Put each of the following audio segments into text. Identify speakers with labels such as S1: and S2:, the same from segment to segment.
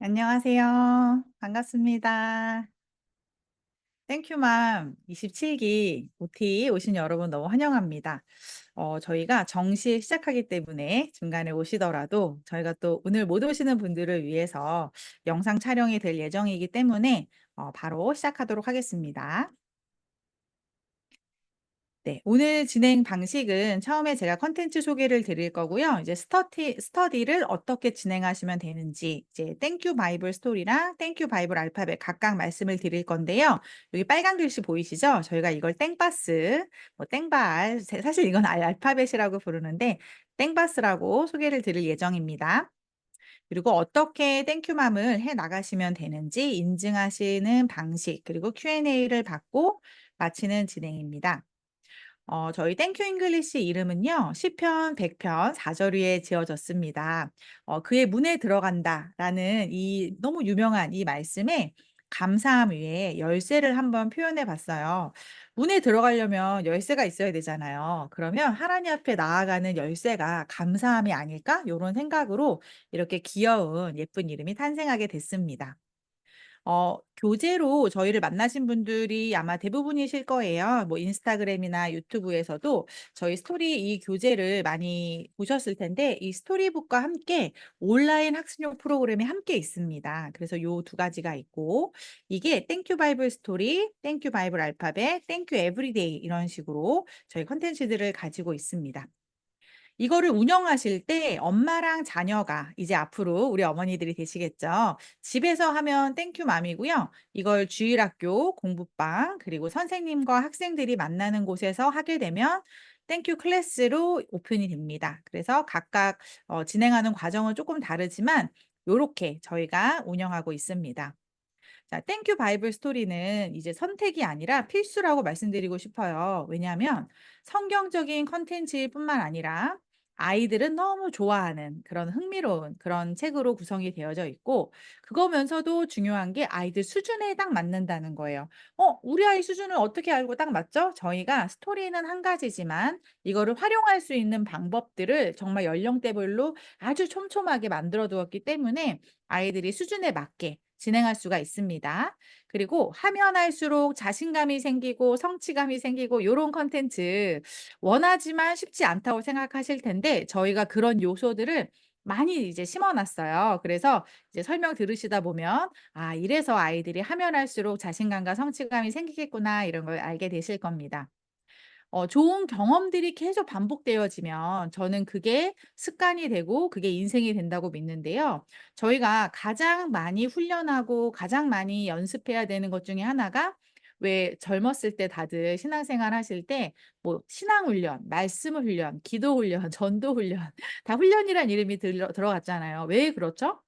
S1: 안녕하세요. 반갑습니다. 땡큐맘 27기 OT 오신 여러분 너무 환영합니다. 저희가 정시 시작하기 때문에 중간에 오시더라도 저희가 또 오늘 못 오시는 분들을 위해서 영상 촬영이 될 예정이기 때문에 바로 시작하도록 하겠습니다. 네. 오늘 진행 방식은 처음에 제가 컨텐츠 소개를 드릴 거고요. 이제 스터디를 어떻게 진행하시면 되는지 이제 땡큐 바이블 스토리랑 땡큐 바이블 알파벳 각각 말씀을 드릴 건데요. 여기 빨간 글씨 보이시죠? 저희가 이걸 땡바스, 뭐 땡발, 사실 이건 알파벳이라고 부르는데 땡바스라고 소개를 드릴 예정입니다. 그리고 어떻게 땡큐맘을 해 나가시면 되는지 인증하시는 방식, 그리고 Q&A를 받고 마치는 진행입니다. 저희 땡큐 잉글리시 이름은요. 시편 100편 4절 위에 지어졌습니다. 그의 문에 들어간다라는 이 너무 유명한 이 말씀에 감사함 위에 열쇠를 한번 표현해 봤어요. 문에 들어가려면 열쇠가 있어야 되잖아요. 그러면 '하나님 앞에 나아가는 열쇠가 감사함이 아닐까?' 요런 생각으로 이렇게 귀여운 예쁜 이름이 탄생하게 됐습니다. 교재로 저희를 만나신 분들이 아마 대부분이실 거예요. 뭐 인스타그램이나 유튜브에서도 저희 스토리 이 교재를 많이 보셨을 텐데 이 스토리북과 함께 온라인 학습용 프로그램이 함께 있습니다. 그래서 요 두 가지가 있고 이게 땡큐 바이블 스토리, 땡큐 바이블 알파벳, 땡큐 에브리데이 이런 식으로 저희 콘텐츠들을 가지고 있습니다. 이거를 운영하실 때 엄마랑 자녀가 이제 앞으로 우리 어머니들이 되시겠죠. 집에서 하면 땡큐 맘이고요. 이걸 주일학교, 공부방, 그리고 선생님과 학생들이 만나는 곳에서 하게 되면 땡큐 클래스로 오픈이 됩니다. 그래서 각각 진행하는 과정은 조금 다르지만 요렇게 저희가 운영하고 있습니다. 자, 땡큐 바이블 스토리는 이제 선택이 아니라 필수라고 말씀드리고 싶어요. 왜냐하면 성경적인 컨텐츠뿐만 아니라 아이들은 너무 좋아하는 그런 흥미로운 그런 책으로 구성이 되어져 있고 그거면서도 중요한 게 아이들 수준에 딱 맞는다는 거예요. 우리 아이 수준을 어떻게 알고 딱 맞죠? 저희가 스토리는 한 가지지만 이거를 활용할 수 있는 방법들을 정말 연령대별로 아주 촘촘하게 만들어 두었기 때문에 아이들이 수준에 맞게 진행할 수가 있습니다. 그리고 하면 할수록 자신감이 생기고 성취감이 생기고 요런 콘텐츠 원하지만 쉽지 않다고 생각하실 텐데 저희가 그런 요소들을 많이 이제 심어 놨어요. 그래서 이제 설명 들으시다 보면 '아 이래서 아이들이 하면 할수록 자신감과 성취감이 생기겠구나.' 이런 걸 알게 되실 겁니다. 좋은 경험들이 계속 반복되어지면 저는 그게 습관이 되고 그게 인생이 된다고 믿는데요. 저희가 가장 많이 훈련하고 가장 많이 연습해야 되는 것 중에 하나가 왜 젊었을 때 다들 신앙생활 하실 때 뭐 신앙 훈련, 말씀 훈련, 기도 훈련, 전도 훈련 다 훈련이란 이름이 들어갔잖아요. 왜 그렇죠?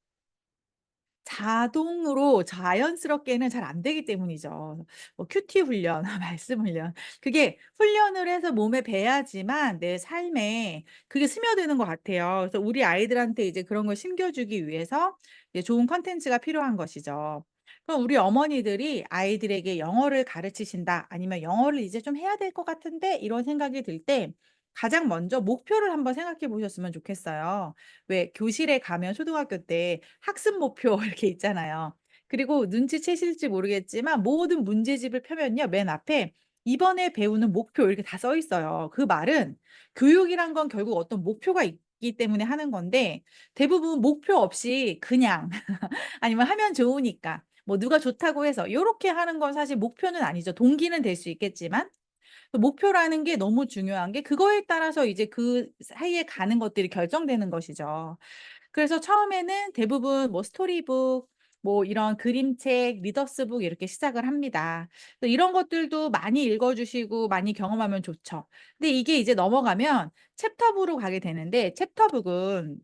S1: 자동으로 자연스럽게는 잘 안 되기 때문이죠. 뭐 큐티 훈련, 말씀 훈련. 그게 훈련을 해서 몸에 배야지만 내 삶에 그게 스며드는 것 같아요. 그래서 우리 아이들한테 이제 그런 걸 심겨주기 위해서 이제 좋은 콘텐츠가 필요한 것이죠. 그럼 우리 어머니들이 아이들에게 영어를 가르치신다 아니면 '영어를 이제 좀 해야 될 것 같은데.' 이런 생각이 들 때 가장 먼저 목표를 한번 생각해 보셨으면 좋겠어요. 왜 교실에 가면 초등학교 때 학습 목표 이렇게 있잖아요. 그리고 눈치채실지 모르겠지만 모든 문제집을 펴면요. 맨 앞에 "이번에 배우는 목표." 이렇게 다 써 있어요. 그 말은 교육이란 건 결국 어떤 목표가 있기 때문에 하는 건데 대부분 목표 없이 그냥 아니면 하면 좋으니까 뭐 누가 좋다고 해서 요렇게 하는 건 사실 목표는 아니죠. 동기는 될 수 있겠지만 그 목표라는 게 너무 중요한 게 그거에 따라서 이제 그 사이에 가는 것들이 결정되는 것이죠. 그래서 처음에는 대부분 뭐 스토리북 뭐 이런 그림책, 리더스북 이렇게 시작을 합니다. 또 이런 것들도 많이 읽어 주시고 많이 경험하면 좋죠. 근데 이게 이제 넘어가면 챕터북으로 가게 되는데 챕터북은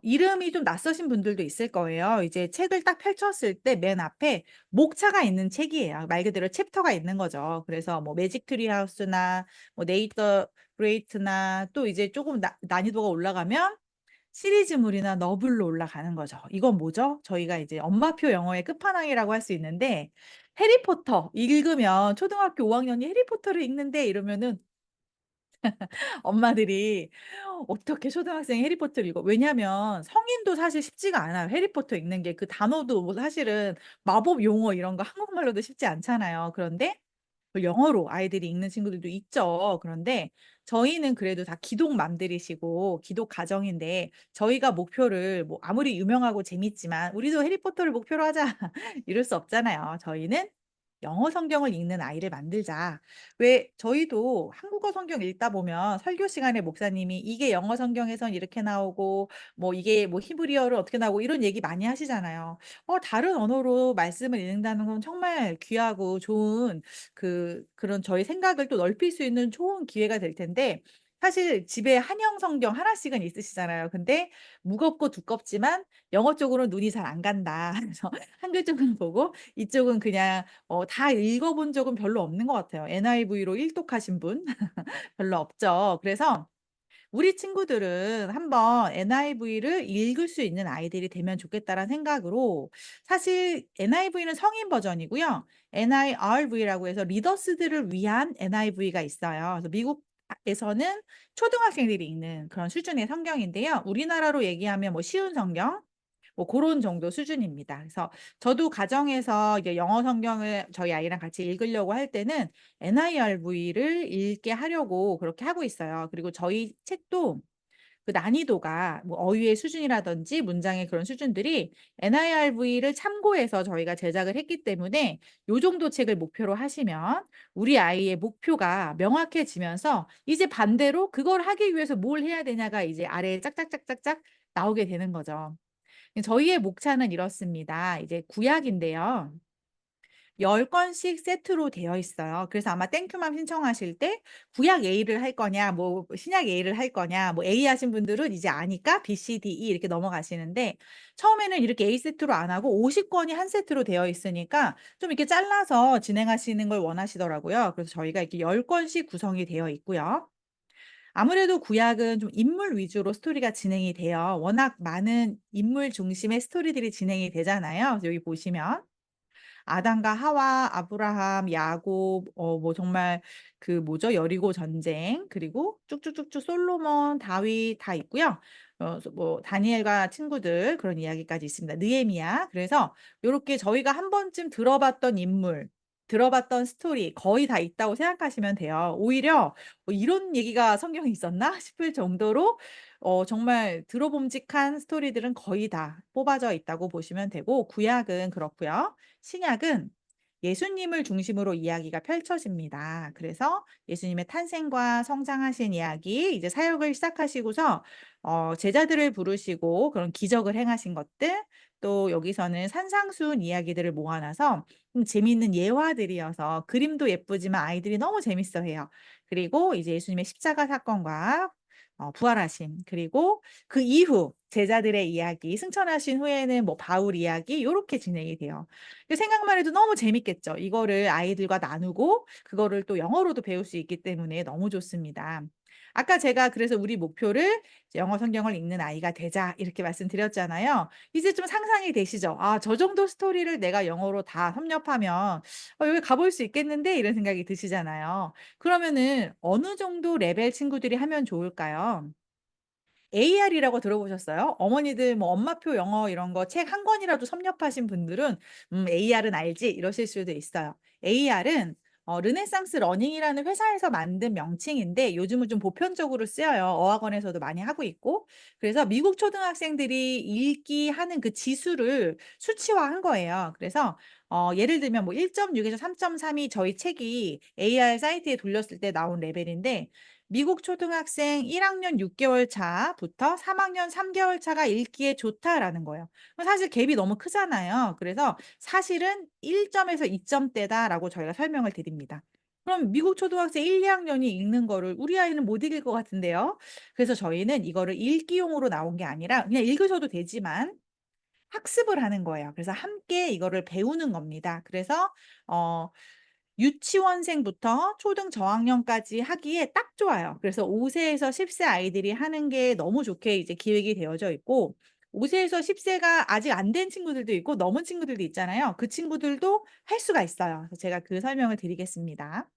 S1: 이름이 좀 낯서신 분들도 있을 거예요. 이제 책을 딱 펼쳤을 때 맨 앞에 목차가 있는 책이에요. 말 그대로 챕터가 있는 거죠. 그래서 뭐 매직 트리 하우스나 뭐 네이터 그레이트나 또 이제 쪼금 난이도가 올라가면 시리즈물이나 너블로 올라가는 거죠. 이건 뭐죠? 저희가 이제 엄마표 영어의 끝판왕이라고 할 수 있는데 해리포터 읽으면 초등학교 5 학년이 "해리포터를 읽는데." 이러면은 엄마들이 어떻게 초등학생이 해리포터를 읽어. 왜냐하면 성인도 사실 쉽지가 않아요. 해리포터 읽는 게 그 단어도 뭐 사실은 마법 용어 이런 거 한국말로도 쉽지 않잖아요. 그런데 그 영어로 아이들이 읽는 친구들도 있죠. 그런데 저희는 그래도 다 기독맘들이시고 기독 가정인데 저희가 목표를 뭐 아무리 유명하고 재밌지만 '우리도 해리포터를 목표로 하자.' 이럴 수 없잖아요. 저희는 '영어 성경을 읽는 아이를 만들자.' 왜 저희도 한국어 성경 읽다 보면 설교 시간에 목사님이 "이게 영어 성경에선 이렇게 나오고 뭐 이게 뭐 히브리어로 어떻게 나오고." 이런 얘기 많이 하시잖아요. 다른 언어로 말씀을 읽는다는 건 정말 귀하고 좋은 그런 저희 생각을 또 넓힐 수 있는 좋은 기회가 될 텐데 사실 집에 한영 성경 하나씩은 있으시잖아요. 근데 무겁고 두껍지만 영어 쪽으로 눈이 잘 안 간다. 그래서 한글 쪽은 보고 이쪽은 그냥 다 읽어 본 적은 별로 없는 것 같아요. NIV로 일독하신 분 별로 없죠. 그래서 우리 친구들은 한번 NIV를 읽을 수 있는 아이들이 되면 좋겠다라는 생각으로 사실 NIV는 성인 버전이고요. NIRV라고 해서 리더스들을 위한 NIV가 있어요. 그래서 미국에서는 초등학생들이 읽는 그런 수준의 성경인데요. 우리나라로 얘기하면 뭐 쉬운 성경 뭐 고런 정도 수준입니다. 그래서 저도 가정에서 이제 영어 성경을 저희 아이랑 같이 읽으려고 할 때는 NIRV를 읽게 하려고 그렇게 하고 있어요. 그리고 저희 책도 그 난이도가 뭐 어휘의 수준이라든지 문장의 그런 수준들이 NIRV를 참고해서 저희가 제작을 했기 때문에 요 정도 책을 목표로 하시면 우리 아이의 목표가 명확해지면서 이제 반대로 그걸 하기 위해서 뭘 해야 되냐가 이제 아래에 짝짝짝짝짝 나오게 되는 거죠. 저희의 목차는 이렇습니다. 이제 구약인데요. 10 권씩 세트로 되어 있어요. 그래서 아마 땡큐맘 신청하실 때 구약 A를 할 거냐 뭐 신약 A를 할 거냐 뭐 A 하신 분들은 이제 아니까 B, C, D, E 이렇게 넘어가시는데 처음에는 이렇게 A 세트로 안 하고 50 권이 한 세트로 되어 있으니까 좀 이렇게 잘라서 진행하시는 걸 원하시더라고요. 그래서 저희가 이렇게 10 권씩 구성이 되어 있고요. 아무래도 구약은 좀 인물 위주로 스토리가 진행이 돼요. 워낙 많은 인물 중심의 스토리들이 진행이 되잖아요. 그래서 여기 보시면 아담과 하와, 아브라함, 야곱 뭐 정말 그 뭐죠? 여리고 전쟁 그리고 쭉쭉쭉쭉 솔로몬, 다윗 다 있고요. 뭐 다니엘과 친구들 그런 이야기까지 있습니다. 느헤미야. 그래서 요렇게 저희가 한 번쯤 들어봤던 인물, 들어봤던 스토리 거의 다 있다고 생각하시면 돼요. 오히려 '이런 얘기가 성경에 있었나?' 싶을 정도로 정말 들어봄직한 스토리들은 거의 다 뽑아져 있다고 보시면 되고 구약은 그렇고요. 신약은 예수님을 중심으로 이야기가 펼쳐집니다. 그래서 예수님의 탄생과 성장하신 이야기, 이제 사역을 시작하시고서 제자들을 부르시고 그런 기적을 행하신 것들, 또 여기서는 산상수훈 이야기들을 모아놔서 재미있는 예화들이어서 그림도 예쁘지만 아이들이 너무 재밌어해요. 그리고 이제 예수님의 십자가 사건과 부활하심 그리고 그 이후 제자들의 이야기, 승천하신 후에는 뭐 바울 이야기 요렇게 진행이 돼요. 생각만 해도 너무 재밌겠죠. 이거를 아이들과 나누고 그거를 또 영어로도 배울 수 있기 때문에 너무 좋습니다. 아까 제가 그래서 우리 목표를 이제 "영어 성경을 읽는 아이가 되자." 이렇게 말씀드렸잖아요. 이제 좀 상상이 되시죠? '아 저 정도 스토리를 내가 영어로 다 섭렵하면 여기 가볼 수 있겠는데?' 이런 생각이 드시잖아요. 그러면은 어느 정도 레벨 친구들이 하면 좋을까요? AR이라고 들어보셨어요? 어머니들 뭐 엄마표 영어 이런 거 책 한 권이라도 섭렵하신 분들은 AR은 알지?" 이러실 수도 있어요. AR은 르네상스 러닝이라는 회사에서 만든 명칭인데 요즘은 좀 보편적으로 쓰여요. 어학원에서도 많이 하고 있고. 그래서 미국 초등학생들이 읽기 하는 그 지수를 수치화한 거예요. 그래서 예를 들면 뭐 1.6 에서 3.3이 저희 책이 AR 사이트에 돌렸을 때 나온 레벨인데 미국 초등학생 1 학년 6 개월 차부터 3 학년 3 개월 차가 읽기에 좋다라는 거예요. 사실 갭이 너무 크잖아요. 그래서 사실은 1 점에서 2 점대다라고 저희가 설명을 드립니다. 그럼 미국 초등학생 1-2 학년이 읽는 거를 우리 아이는 못 읽을 것 같은데요. 그래서 저희는 이거를 읽기용으로 나온 게 아니라 그냥 읽으셔도 되지만 학습을 하는 거예요. 그래서 함께 이거를 배우는 겁니다. 그래서 어 유치원생부터 초등 저학년까지 하기에 딱 좋아요. 그래서 5 세에서 10세 아이들이 하는 게 너무 좋게 이제 기획이 되어져 있고 5 세에서 10 세가 아직 안 된 친구들도 있고 넘은 친구들도 있잖아요. 그 친구들도 할 수가 있어요. 그래서 제가 그 설명을 드리겠습니다.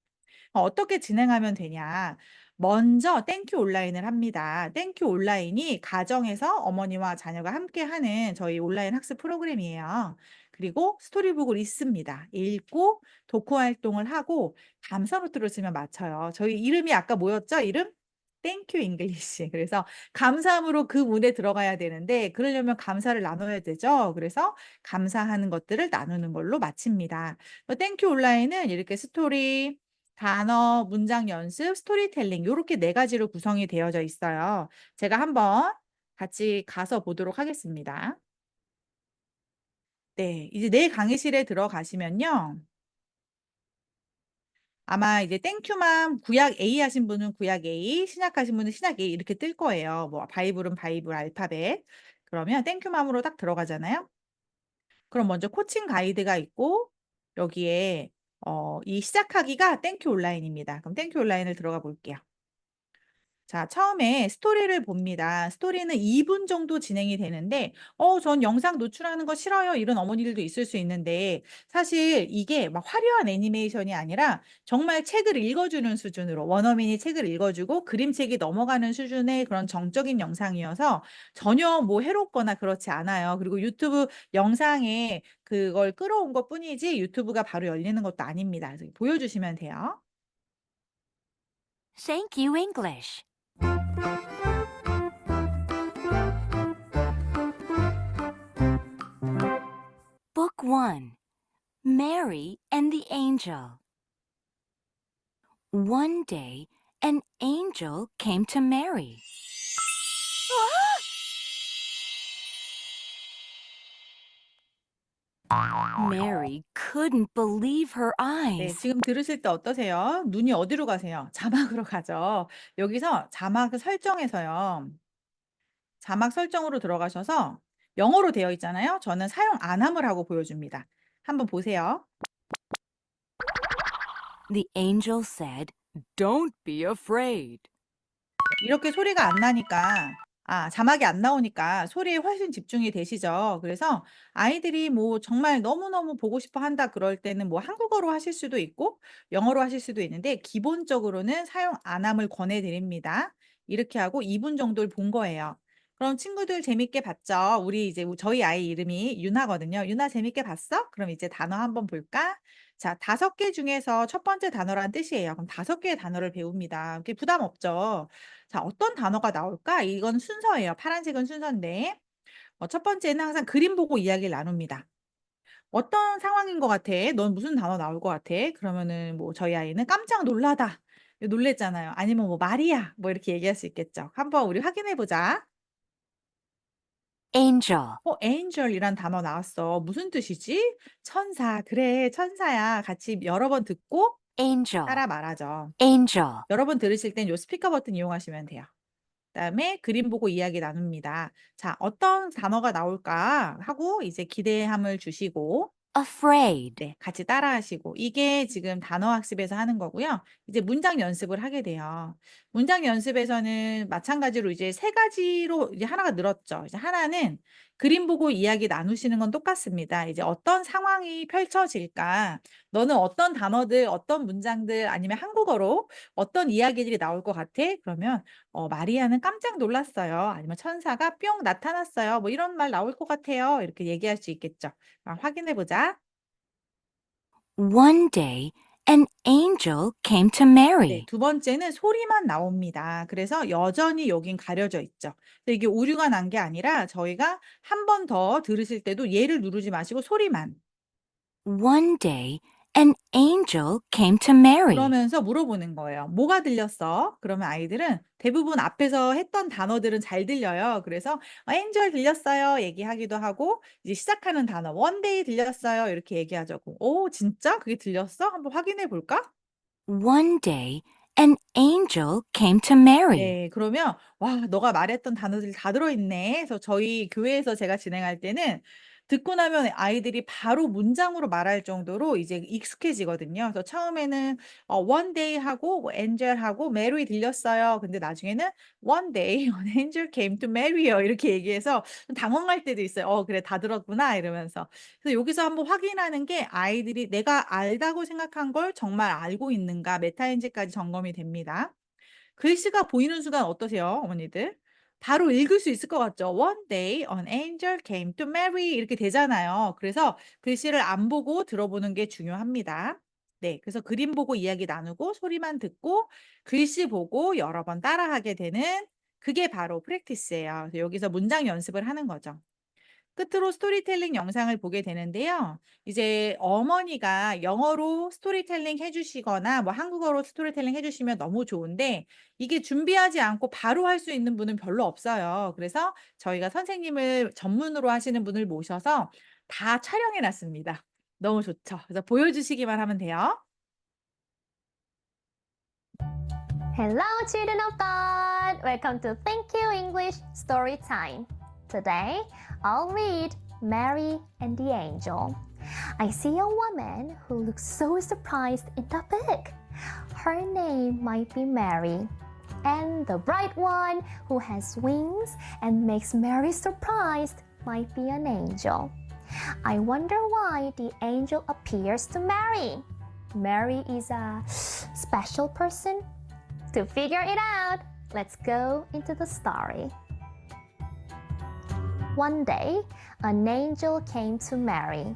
S1: 어떻게 진행하면 되냐. 먼저 땡큐 온라인을 합니다. 땡큐 온라인이 가정에서 어머니와 자녀가 함께하는 저희 온라인 학습 프로그램이에요. 그리고 스토리북을 읽습니다. 읽고 독후 활동을 하고 감사 노트를 쓰면 맞춰요. 저희 이름이 아까 뭐였죠? 이름? 땡큐 잉글리시. 그래서 감사함으로 그 문에 들어가야 되는데 그러려면 감사를 나눠야 되죠. 그래서 감사하는 것들을 나누는 걸로 마칩니다. 땡큐 온라인은 이렇게 스토리, 단어, 문장 연습, 스토리텔링 요렇게 4 가지로 구성이 되어져 있어요. 제가 한번 같이 가서 보도록 하겠습니다. 네. 이제 내 강의실에 들어가시면요. 아마 이제 땡큐만 구약 A 하신 분은 구약 A, 신약하신 분은 신약 A 이렇게 뜰 거예요. 뭐 바이블은 바이블 알파벳. 그러면 땡큐맘으로 딱 들어가잖아요. 그럼 먼저 코칭 가이드가 있고 여기에 이 시작하기가 땡큐 온라인입니다. 그럼 땡큐 온라인을 들어가 볼게요. 자, 처음에 스토리를 봅니다. 스토리는 2분 정도 진행이 되는데 전 영상 노출하는 거 싫어요." 이런 어머니들도 있을 수 있는데 사실 이게 막 화려한 애니메이션이 아니라 정말 책을 읽어주는 수준으로 원어민이 책을 읽어주고 그림책이 넘어가는 수준의 그런 정적인 영상이어서 전혀 뭐 해롭거나 그렇지 않아요. 그리고 유튜브 영상에 그걸 끌어온 것뿐이지 유튜브가 바로 열리는 것도 아닙니다. 그래서 보여주시면 돼요.
S2: Thank you, English. Book 1. Mary and the Angel. One day, an angel came to Mary. Mary couldn't believe her
S1: 네.
S2: eyes.
S1: 지금 들으실 때 어떠세요? 눈이 어디로 가세요? 자막으로 가죠. 여기서 자막 설정에서요. 자막 설정으로 들어가셔서 영어로 되어 있잖아요. 저는 사용 안 함을 하고 보여줍니다. 한번 보세요.
S2: The angel said, "Don't be afraid."
S1: 이렇게 소리가 안 나니까 자막이 안 나오니까 소리에 훨씬 집중이 되시죠. 그래서 아이들이 뭐 정말 너무너무 보고 싶어 한다 그럴 때는 뭐 한국어로 하실 수도 있고 영어로 하실 수도 있는데 기본적으로는 사용 안 함을 권해 드립니다. 이렇게 하고 2분 정도를 본 거예요. 그럼 친구들 재밌게 봤죠? 우리 이제 저희 아이 이름이 유나거든요. "유나 재밌게 봤어?" 그럼 이제 단어 한번 볼까? 자, 5개 중에서 첫 번째 단어란 뜻이에요. 그럼 5개의 단어를 배웁니다. 그게 부담 없죠. 자, 어떤 단어가 나올까? 이건 순서예요. 파란색은 순서인데 첫 번째는 항상 그림 보고 이야기를 나눕니다. "어떤 상황인 것 같아? 넌 무슨 단어 나올 것 같아?" 그러면은 뭐 저희 아이는 "깜짝 놀라다." 놀랬잖아요. 아니면 뭐 "말이야." 뭐 이렇게 얘기할 수 있겠죠. 한번 우리 확인해 보자.
S2: Angel,
S1: "angel이란 단어 나왔어. 무슨 뜻이지?" "천사." "그래, 천사야." 같이 여러 번 듣고
S2: angel,
S1: 따라 말하죠.
S2: angel.
S1: 여러 번 들으실 땐 요 스피커 버튼 이용하시면 돼요. 그다음에 그림 보고 이야기 나눕니다. 자, '어떤 단어가 나올까?' 하고 이제 기대함을 주시고
S2: Afraid,
S1: 네, 같이 따라하시고 이게 지금 단어 학습에서 하는 거고요. 이제 문장 연습을 하게 돼요. 문장 연습에서는 마찬가지로 이제 3 가지로 이제 하나가 늘었죠. 이제 하나는 그림 보고 이야기 나누시는 건 똑같습니다. 이제 "어떤 상황이 펼쳐질까? 너는 어떤 단어들, 어떤 문장들 아니면 한국어로 어떤 이야기들이 나올 것 같아?" 그러면 "마리아는 깜짝 놀랐어요." 아니면 "천사가 뿅 나타났어요." 뭐 "이런 말 나올 것 같아요." 이렇게 얘기할 수 있겠죠. 확인해 보자.
S2: One day, an angel came to
S1: 네.
S2: Mary.
S1: 두 번째는 소리만 나옵니다. 그래서 여전히 여긴 가려져 있죠. 근데 이게 오류가 난 게 아니라 저희가 한 번 더 들으실 때도 얘를 누르지 마시고 소리만.
S2: One day, an angel came to Mary.
S1: 그러면서 물어보는 거예요. "뭐가 들렸어?" 그러면 아이들은 대부분 앞에서 했던 단어들은 잘 들려요. 그래서 "angel 들렸어요." 얘기하기도 하고 이제 시작하는 단어 "one day 들렸어요." 이렇게 얘기하죠. "오 진짜? 그게 들렸어? 한번 확인해 볼까?"
S2: One day, an angel came to Mary.
S1: 네. 그러면 "와 너가 말했던 단어들이 다 들어있네." 그래서 저희 교회에서 제가 진행할 때는 듣고 나면 아이들이 바로 문장으로 말할 정도로 이제 익숙해지거든요. 그래서 처음에는 one day 하고 뭐 angel 하고 Mary 들렸어요. 근데 나중에는 "One day an angel came to Mary요." 이렇게 얘기해서 좀 당황할 때도 있어요. 그래 다 들었구나." 이러면서. 그래서 여기서 한번 확인하는 게 아이들이 내가 알다고 생각한 걸 정말 알고 있는가 메타인지까지 점검이 됩니다. 글씨가 보이는 순간 어떠세요, 어머니들? 바로 읽을 수 있을 것 같죠? One day an angel came to Mary 이렇게 되잖아요. 그래서 글씨를 안 보고 들어보는 게 중요합니다. 네, 그래서 그림 보고 이야기 나누고 소리만 듣고 글씨 보고 여러 번 따라하게 되는 그게 바로 프랙티스예요. 그래서 여기서 문장 연습을 하는 거죠. 끝으로 스토리텔링 영상을 보게 되는데요. 이제 어머니가 영어로 스토리텔링 해 주시거나 뭐 한국어로 스토리텔링 해 주시면 너무 좋은데 이게 준비하지 않고 바로 할 수 있는 분은 별로 없어요. 그래서 저희가 선생님을 전문으로 하시는 분을 모셔서 다 촬영해 놨습니다. 너무 좋죠. 그래서 보여주시기만 하면 돼요.
S3: Hello, children of God! Welcome to Thank You English Story Time. Today, I'll read Mary and the Angel. I see a woman who looks so surprised in the book. Her name might be Mary. And the bright one who has wings and makes Mary surprised might be an angel. I wonder why the angel appears to Mary. Mary is a special person? To figure it out, let's go into the story. One day, an angel came to Mary.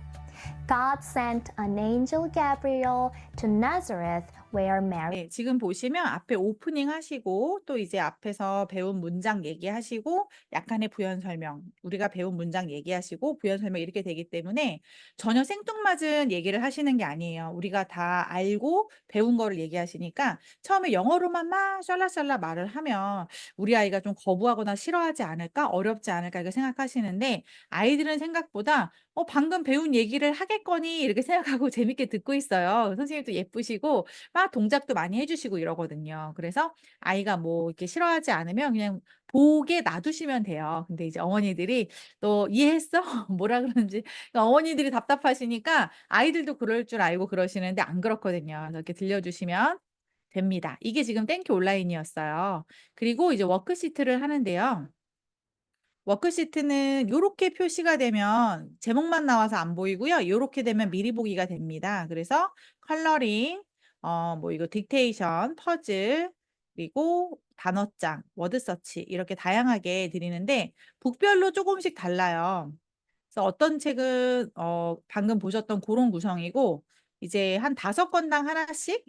S3: God sent an angel Gabriel to Nazareth where Mary
S1: 네, 지금 보시면 앞에 오프닝 하시고 또 이제 앞에서 배운 문장 얘기하시고 약간의 부연 설명, 우리가 배운 문장 얘기하시고 부연 설명 이렇게 되기 때문에 전혀 생뚱맞은 얘기를 하시는 게 아니에요. 우리가 다 알고 배운 거를 얘기하시니까 처음에 영어로만 막 샬라샬라 말을 하면 우리 아이가 좀 거부하거나 싫어하지 않을까, 어렵지 않을까 이렇게 생각하시는데 아이들은 생각보다 방금 배운 얘기를 하겠거니 이렇게 생각하고 재밌게 듣고 있어요. 선생님도 예쁘시고 막 동작도 많이 해 주시고 이러거든요. 그래서 아이가 뭐 이렇게 싫어하지 않으면 그냥 보게 놔두시면 돼요. 근데 이제 어머니들이 "너 이해했어?" 뭐라 그러는지 그러니까 어머니들이 답답하시니까 아이들도 그럴 줄 알고 그러시는데 안 그렇거든요. 그래서 이렇게 들려주시면 됩니다. 이게 지금 땡큐 온라인이었어요. 그리고 이제 워크시트를 하는데요. 워크시트는 요렇게 표시가 되면 제목만 나와서 안 보이고요. 요렇게 되면 미리 보기가 됩니다. 그래서 컬러링, 뭐 이거 딕테이션, 퍼즐, 그리고 단어장, 워드 서치 이렇게 다양하게 드리는데 북별로 조금씩 달라요. 그래서 어떤 책은 방금 보셨던 고런 구성이고 이제 한 5권당 하나씩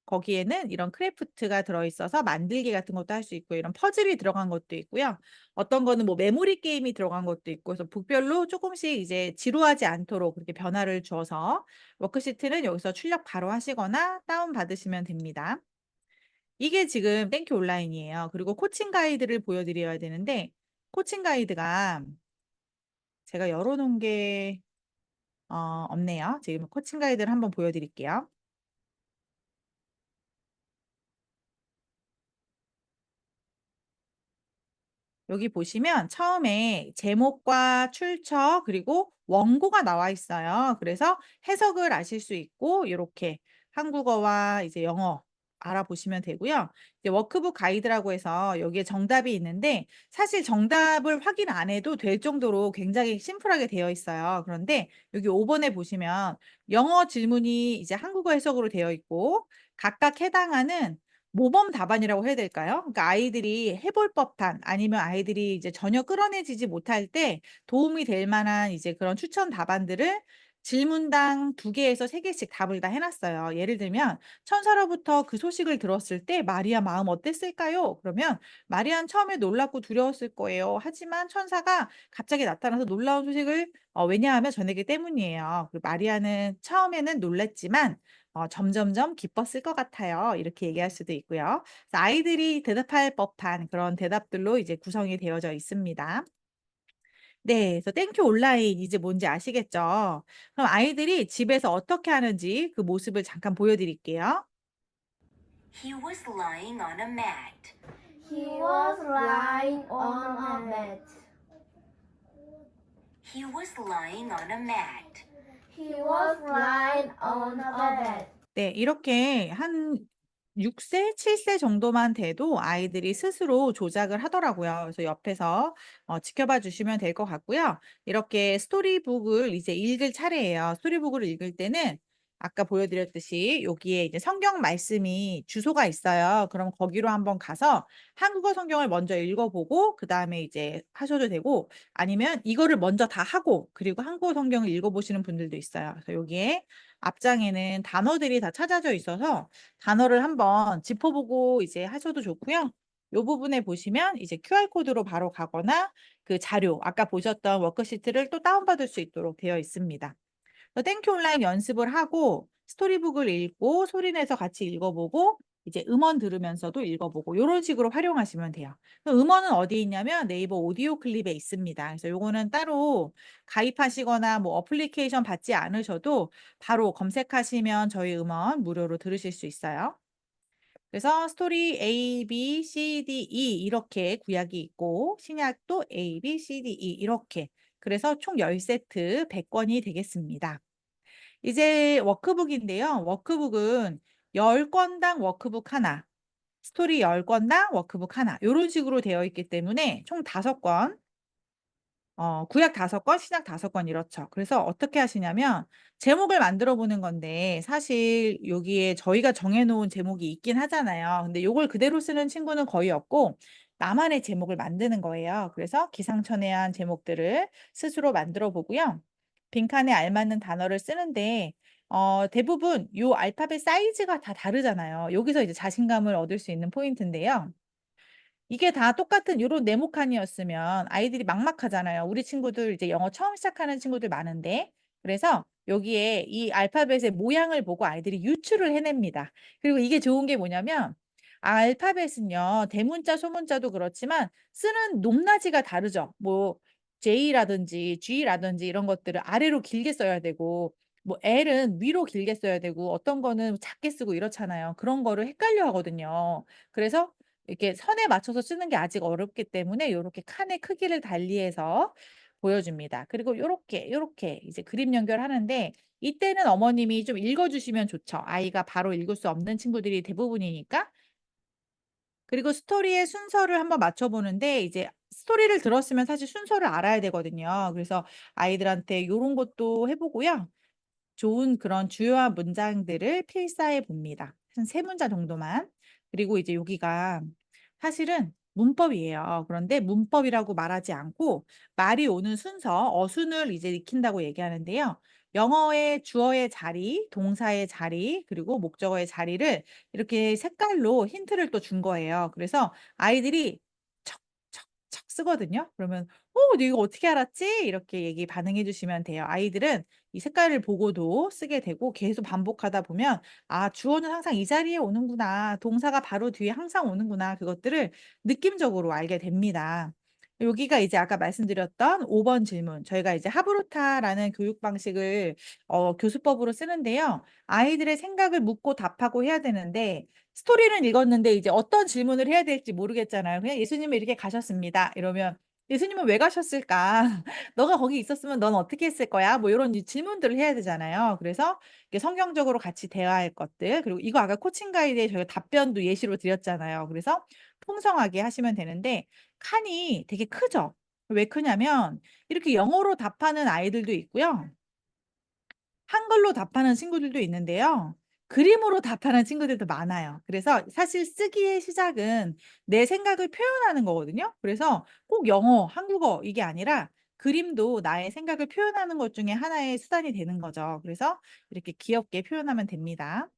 S1: 거기에는 이런 크래프트가 들어있어서 만들기 같은 것도 할 수 있고 이런 퍼즐이 들어간 것도 있고요. 어떤 거는 뭐 메모리 게임이 들어간 것도 있고 그래서 북별로 조금씩 이제 지루하지 않도록 그렇게 변화를 주어서 워크시트는 여기서 출력 바로 하시거나 다운 받으시면 됩니다. 이게 지금 땡큐 온라인이에요. 그리고 코칭 가이드를 보여드려야 되는데 코칭 가이드가 제가 열어 놓은 게 없네요. 지금 코칭 가이드를 한번 보여드릴게요. 여기 보시면 처음에 제목과 출처 그리고 원고가 나와 있어요. 그래서 해석을 아실 수 있고 이렇게 한국어와 이제 영어 알아보시면 되고요. 이제 워크북 가이드라고 해서 여기에 정답이 있는데 사실 정답을 확인 안 해도 될 정도로 굉장히 심플하게 되어 있어요. 그런데 여기 5번에 보시면 영어 질문이 이제 한국어 해석으로 되어 있고 각각 해당하는 모범 답안이라고 해야 될까요? 그러니까 아이들이 해볼 법한 아니면 아이들이 이제 전혀 끌어내지지 못할 때 도움이 될 만한 이제 그런 추천 답안들을 질문당 2개에서 3개씩 답을 다 해 놨어요. 예를 들면 "천사로부터 그 소식을 들었을 때 마리아 마음 어땠을까요?" 그러면 "마리아는 처음에 놀랍고 두려웠을 거예요. 하지만 천사가 갑자기 나타나서 놀라운 소식을 왜냐하면 전했기 때문이에요. 그리고 마리아는 처음에는 놀랐지만 점점점 기뻤을 것 같아요." 이렇게 얘기할 수도 있고요. 그래서 아이들이 대답할 법한 그런 대답들로 이제 구성이 되어져 있습니다. 네. 그래서 땡큐 온라인 이제 뭔지 아시겠죠? 그럼 아이들이 집에서 어떻게 하는지 그 모습을 잠깐 보여 드릴게요.
S2: He was lying on a mat.
S4: He was lying on a bed.
S2: He was lying on a mat.
S4: He was lying on a bed.
S1: 네. 이렇게 한 6 세, 7세 정도만 돼도 아이들이 스스로 조작을 하더라고요. 그래서 옆에서 지켜봐 주시면 될 것 같고요. 이렇게 스토리북을 이제 읽을 차례예요. 스토리북을 읽을 때는 아까 보여드렸듯이 여기에 이제 성경 말씀이 주소가 있어요. 그럼 거기로 한번 가서 한국어 성경을 먼저 읽어보고 그 다음에 이제 하셔도 되고 아니면 이거를 먼저 다 하고 그리고 한국어 성경을 읽어보시는 분들도 있어요. 그래서 여기에 앞장에는 단어들이 다 찾아져 있어서 단어를 한번 짚어보고 이제 하셔도 좋고요. 이 부분에 보시면 이제 QR코드로 바로 가거나 그 자료, 아까 보셨던 워크시트를 또 다운받을 수 있도록 되어 있습니다. 땡큐 온라인 연습을 하고 스토리북을 읽고 소리 내서 같이 읽어보고 이제 음원 들으면서도 읽어보고 이런 식으로 활용하시면 돼요. 음원은 어디 있냐면 네이버 오디오 클립에 있습니다. 그래서 요거는 따로 가입하시거나 뭐 어플리케이션 받지 않으셔도 바로 검색하시면 저희 음원 무료로 들으실 수 있어요. 그래서 스토리 A, B, C, D, E 이렇게 구약이 있고 신약도 A, B, C, D, E 이렇게 그래서 총 10세트 100권이 되겠습니다. 이제 워크북인데요. 워크북은 10권당 워크북 하나, 스토리 10권당 워크북 하나 요런 식으로 되어 있기 때문에 총 5권 구약 5권, 신약 5권 이렇죠. 그래서 어떻게 하시냐면 제목을 만들어 보는 건데 사실 여기에 저희가 정해 놓은 제목이 있긴 하잖아요. 근데 요걸 그대로 쓰는 친구는 거의 없고 나만의 제목을 만드는 거예요. 그래서 기상천외한 제목들을 스스로 만들어 보고요. 빈칸에 알맞는 단어를 쓰는데 대부분 요 알파벳 사이즈가 다 다르잖아요. 여기서 이제 자신감을 얻을 수 있는 포인트인데요. 이게 다 똑같은 요런 네모칸이었으면 아이들이 막막하잖아요. 우리 친구들 이제 영어 처음 시작하는 친구들 많은데. 그래서 여기에 이 알파벳의 모양을 보고 아이들이 유추를 해냅니다. 그리고 이게 좋은 게 뭐냐면 알파벳은요. 대문자, 소문자도 그렇지만 쓰는 높낮이가 다르죠. 뭐 J라든지 G라든지 이런 것들을 아래로 길게 써야 되고 뭐 L은 위로 길게 써야 되고 어떤 거는 작게 쓰고 이렇잖아요. 그런 거를 헷갈려 하거든요. 그래서 이렇게 선에 맞춰서 쓰는 게 아직 어렵기 때문에 요렇게 칸의 크기를 달리해서 보여줍니다. 그리고 요렇게 이제 그림 연결하는데 이때는 어머님이 좀 읽어 주시면 좋죠. 아이가 바로 읽을 수 없는 친구들이 대부분이니까. 그리고 스토리의 순서를 한번 맞춰 보는데 이제 스토리를 들었으면 사실 순서를 알아야 되거든요. 그래서 아이들한테 요런 것도 해 보고요. 좋은 그런 주요한 문장들을 필사해 봅니다. 한 3문자 정도만. 그리고 이제 여기가 사실은 문법이에요. 그런데 문법이라고 말하지 않고 말이 오는 순서, 어순을 이제 익힌다고 얘기하는데요. 영어의 주어의 자리, 동사의 자리, 그리고 목적어의 자리를 이렇게 색깔로 힌트를 또 준 거예요. 그래서 아이들이 척, 척, 척 쓰거든요. 그러면 너 이거 어떻게 알았지? 이렇게 얘기 반응해 주시면 돼요. 아이들은 이 색깔을 보고도 쓰게 되고 계속 반복하다 보면 '아 주어는 항상 이 자리에 오는구나. 동사가 바로 뒤에 항상 오는구나.' 그것들을 느낌적으로 알게 됩니다. 여기가 이제 아까 말씀드렸던 5번 질문. 저희가 이제 하브루타라는 교육 방식을 교수법으로 쓰는데요. 아이들의 생각을 묻고 답하고 해야 되는데 스토리는 읽었는데 이제 어떤 질문을 해야 될지 모르겠잖아요. 그냥 "예수님은 이렇게 가셨습니다." 이러면 "예수님은 왜 가셨을까? 너가 거기 있었으면 넌 어떻게 했을 거야?" 뭐 요런 질문들을 해야 되잖아요. 그래서 이게 성경적으로 같이 대화할 것들 그리고 이거 아까 코칭 가이드에 저희가 답변도 예시로 드렸잖아요. 그래서 풍성하게 하시면 되는데 칸이 되게 크죠. 왜 크냐면 이렇게 영어로 답하는 아이들도 있고요. 한글로 답하는 친구들도 있는데요. 그림으로 답하는 친구들도 많아요. 그래서 사실 쓰기의 시작은 내 생각을 표현하는 거거든요. 그래서 꼭 영어, 한국어 이게 아니라 그림도 나의 생각을 표현하는 것 중에 하나의 수단이 되는 거죠. 그래서 이렇게 귀엽게 표현하면 됩니다.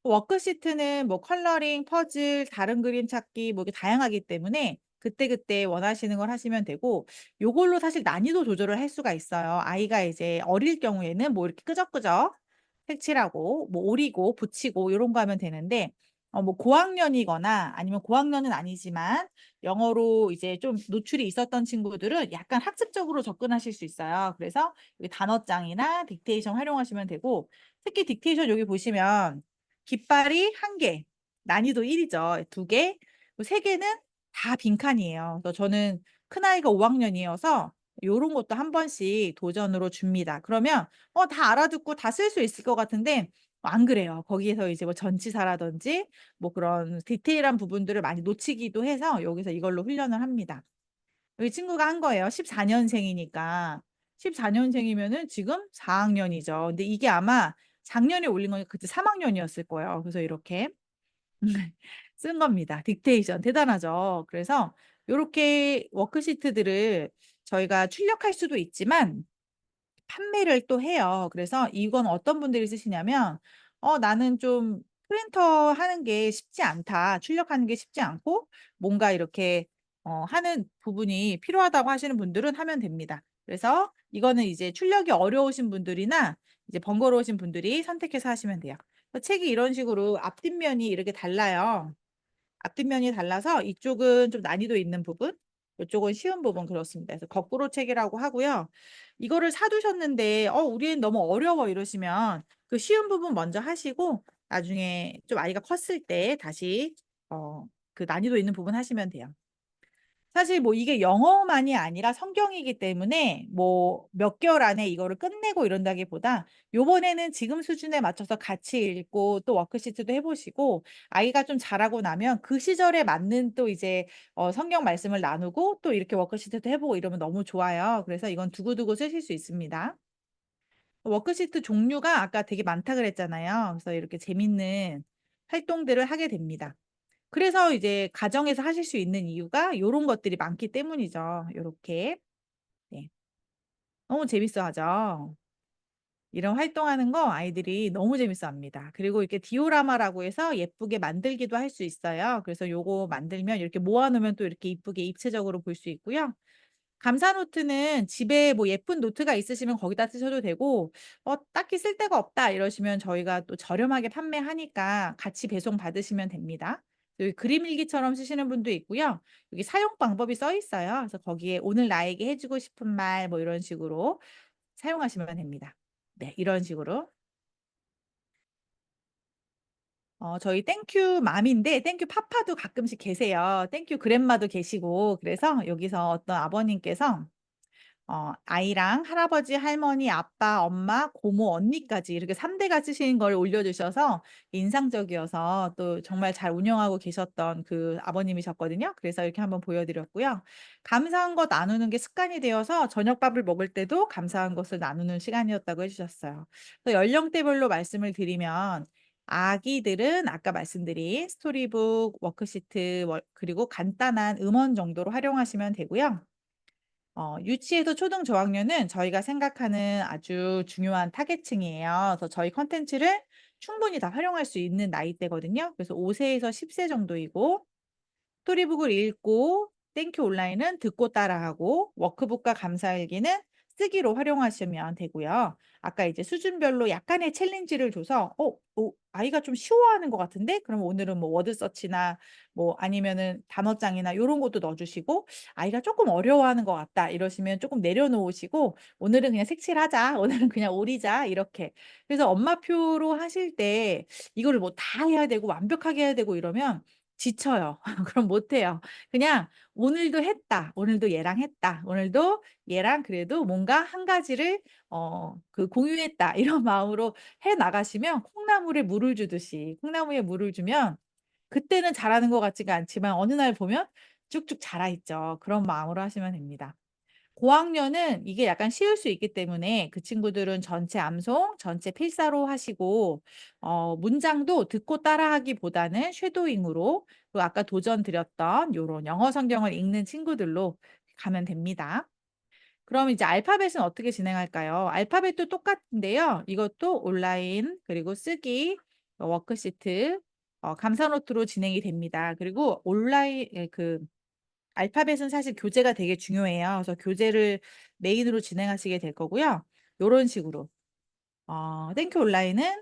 S1: 워크시트는 뭐 컬러링, 퍼즐, 다른 그림 찾기 뭐 이렇게 다양하기 때문에 그때그때 원하시는 걸 하시면 되고 요걸로 사실 난이도 조절을 할 수가 있어요. 아이가 이제 어릴 경우에는 뭐 이렇게 끄적끄적 색칠하고 뭐 오리고 붙이고 요런 거 하면 되는데 뭐 고학년이거나 아니면 고학년은 아니지만 영어로 이제 좀 노출이 있었던 친구들은 약간 학습적으로 접근하실 수 있어요. 그래서 여기 단어장이나 딕테이션 활용하시면 되고 특히 딕테이션 여기 보시면 깃발이 1개, 난이도 1 이죠. 2개, 3개는 다 빈칸이에요. 그래서 저는 큰아이가 5학년이어서 요런 것도 한 번씩 도전으로 줍니다. 그러면 다 알아듣고 다 쓸 수 있을 것 같은데 안 그래요. 거기에서 이제 뭐 전치사라든지 뭐 그런 디테일한 부분들을 많이 놓치기도 해서 여기서 이걸로 훈련을 합니다. 여기 친구가 한 거예요. 14 년생이니까. 14 년생이면은 지금 4 학년이죠. 근데 이게 아마 작년에 올린 거니까 그때 3학년이었을 거예요. 그래서 이렇게 쓴 겁니다. 딕테이션 대단하죠. 그래서 요렇게 워크시트들을 저희가 출력할 수도 있지만 판매를 또 해요. 그래서 이건 어떤 분들이 쓰시냐면 나는 좀 프린터 하는 게 쉽지 않다. 출력하는 게 쉽지 않고 뭔가 이렇게 하는 부분이 필요하다고 하시는 분들은 하면 됩니다. 그래서 이거는 이제 출력이 어려우신 분들이나 이제 번거로우신 분들이 선택해서 하시면 돼요. 책이 이런 식으로 앞뒷면이 이렇게 달라요. 앞뒷면이 달라서 이쪽은 좀 난이도 있는 부분, 이쪽은 쉬운 부분 그렇습니다. 그래서 거꾸로 책이라고 하고요. 이거를 사두셨는데 우리 애는 너무 어려워 이러시면 그 쉬운 부분 먼저 하시고 나중에 좀 아이가 컸을 때 다시 그 난이도 있는 부분 하시면 돼요. 사실 뭐 이게 영어만이 아니라 성경이기 때문에 뭐 몇 개월 안에 이거를 끝내고 이런다기보다 요번에는 지금 수준에 맞춰서 같이 읽고 또 워크시트도 해 보시고 아이가 좀 자라고 나면 그 시절에 맞는 또 이제 성경 말씀을 나누고 또 이렇게 워크시트도 해 보고 이러면 너무 좋아요. 그래서 이건 두고두고 쓰실 수 있습니다. 워크시트 종류가 아까 되게 많다 그랬잖아요. 그래서 이렇게 재밌는 활동들을 하게 됩니다. 그래서 이제 가정에서 하실 수 있는 이유가 요런 것들이 많기 때문이죠. 요렇게. 네. 너무 재밌어하죠. 이런 활동하는 거 아이들이 너무 재밌어합니다. 그리고 이렇게 디오라마라고 해서 예쁘게 만들기도 할 수 있어요. 그래서 요거 만들면 이렇게 모아 놓으면 또 이렇게 이쁘게 입체적으로 볼 수 있고요. 감사 노트는 집에 뭐 예쁜 노트가 있으시면 거기다 쓰셔도 되고 딱히 쓸 데가 없다 이러시면 저희가 또 저렴하게 판매하니까 같이 배송 받으시면 됩니다. 여기 그림 일기처럼 쓰시는 분도 있고요. 여기 사용 방법이 써 있어요. 그래서 거기에 오늘 나에게 해 주고 싶은 말 뭐 이런 식으로 사용하시면 됩니다. 네, 이런 식으로. 저희 땡큐 맘인데 땡큐 파파도 가끔씩 계세요. 땡큐 그랜마도 계시고 그래서 여기서 어떤 아버님께서 아이랑 할아버지, 할머니, 아빠, 엄마, 고모, 언니까지 이렇게 3 대가 쓰신 걸 올려주셔서 인상적이어서 또 정말 잘 운영하고 계셨던 그 아버님이셨거든요. 그래서 이렇게 한번 보여드렸고요. 감사한 것 나누는 게 습관이 되어서 저녁밥을 먹을 때도 감사한 것을 나누는 시간이었다고 해주셨어요. 또 연령대별로 말씀을 드리면 아기들은 아까 말씀드린 스토리북, 워크시트 그리고 간단한 음원 정도로 활용하시면 되고요. 유치에서 초등 저학년은 저희가 생각하는 아주 중요한 타겟층이에요. 그래서 저희 콘텐츠를 충분히 다 활용할 수 있는 나이대거든요. 그래서 5 세에서 10세 정도이고 스토리북을 읽고 땡큐 온라인은 듣고 따라하고 워크북과 감사일기는 쓰기로 활용하시면 되고요. 아까 이제 수준별로 약간의 챌린지를 줘서 아이가 좀 쉬워하는 것 같은데 그럼 오늘은 뭐 워드 서치나 뭐 아니면은 단어장이나 요런 것도 넣어 주시고 아이가 조금 어려워하는 것 같다 이러시면 조금 내려놓으시고 오늘은 그냥 색칠하자. 오늘은 그냥 오리자. 이렇게. 그래서 엄마표로 하실 때 이거를 뭐 다 해야 되고 완벽하게 해야 되고 이러면 지쳐요. 그럼 못 해요. 그냥 '오늘도 했다. 오늘도 얘랑 했다. 오늘도 얘랑 그래도 뭔가 한 가지를 공유했다.' 이런 마음으로 해 나가시면 콩나물에 물을 주듯이 콩나물에 물을 주면 그때는 잘하는 것 같지가 않지만 어느 날 보면 쭉쭉 자라 있죠. 그런 마음으로 하시면 됩니다. 고학년은 이게 약간 쉬울 수 있기 때문에 그 친구들은 전체 암송, 전체 필사로 하시고 문장도 듣고 따라하기보다는 쉐도잉으로 그 아까 도전 드렸던 요런 영어 성경을 읽는 친구들로 가면 됩니다. 그럼 이제 알파벳은 어떻게 진행할까요? 알파벳도 똑같은데요. 이것도 온라인 그리고 쓰기, 워크시트, 감사 노트로 진행이 됩니다. 그리고 온라인 알파벳은 사실 교재가 되게 중요해요. 그래서 교재를 메인으로 진행하시게 될 거고요. 요런 식으로. 땡큐 온라인은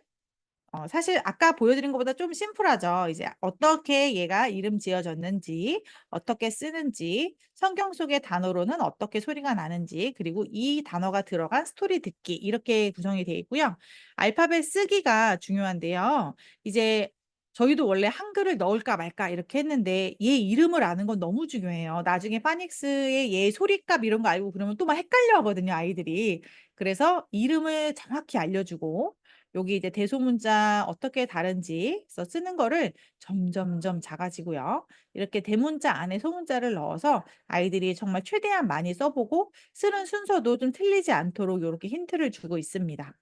S1: 사실 아까 보여드린 것보다 좀 심플하죠. 이제 어떻게 얘가 이름 지어졌는지, 어떻게 쓰는지, 성경 속의 단어로는 어떻게 소리가 나는지, 그리고 이 단어가 들어간 스토리 듣기 이렇게 구성이 되어 있고요. 알파벳 쓰기가 중요한데요. 이제 저희도 원래 한글을 넣을까 말까 이렇게 했는데 얘 이름을 아는 건 너무 중요해요. 나중에 파닉스의 얘 소리값 이런 거 알고 그러면 또 막 헷갈려 하거든요, 아이들이. 그래서 이름을 정확히 알려주고 여기 이제 대소문자 어떻게 다른지 서 쓰는 거를 점점점 작아지고요. 이렇게 대문자 안에 소문자를 넣어서 아이들이 정말 최대한 많이 써보고 쓰는 순서도 좀 틀리지 않도록 이렇게 힌트를 주고 있습니다.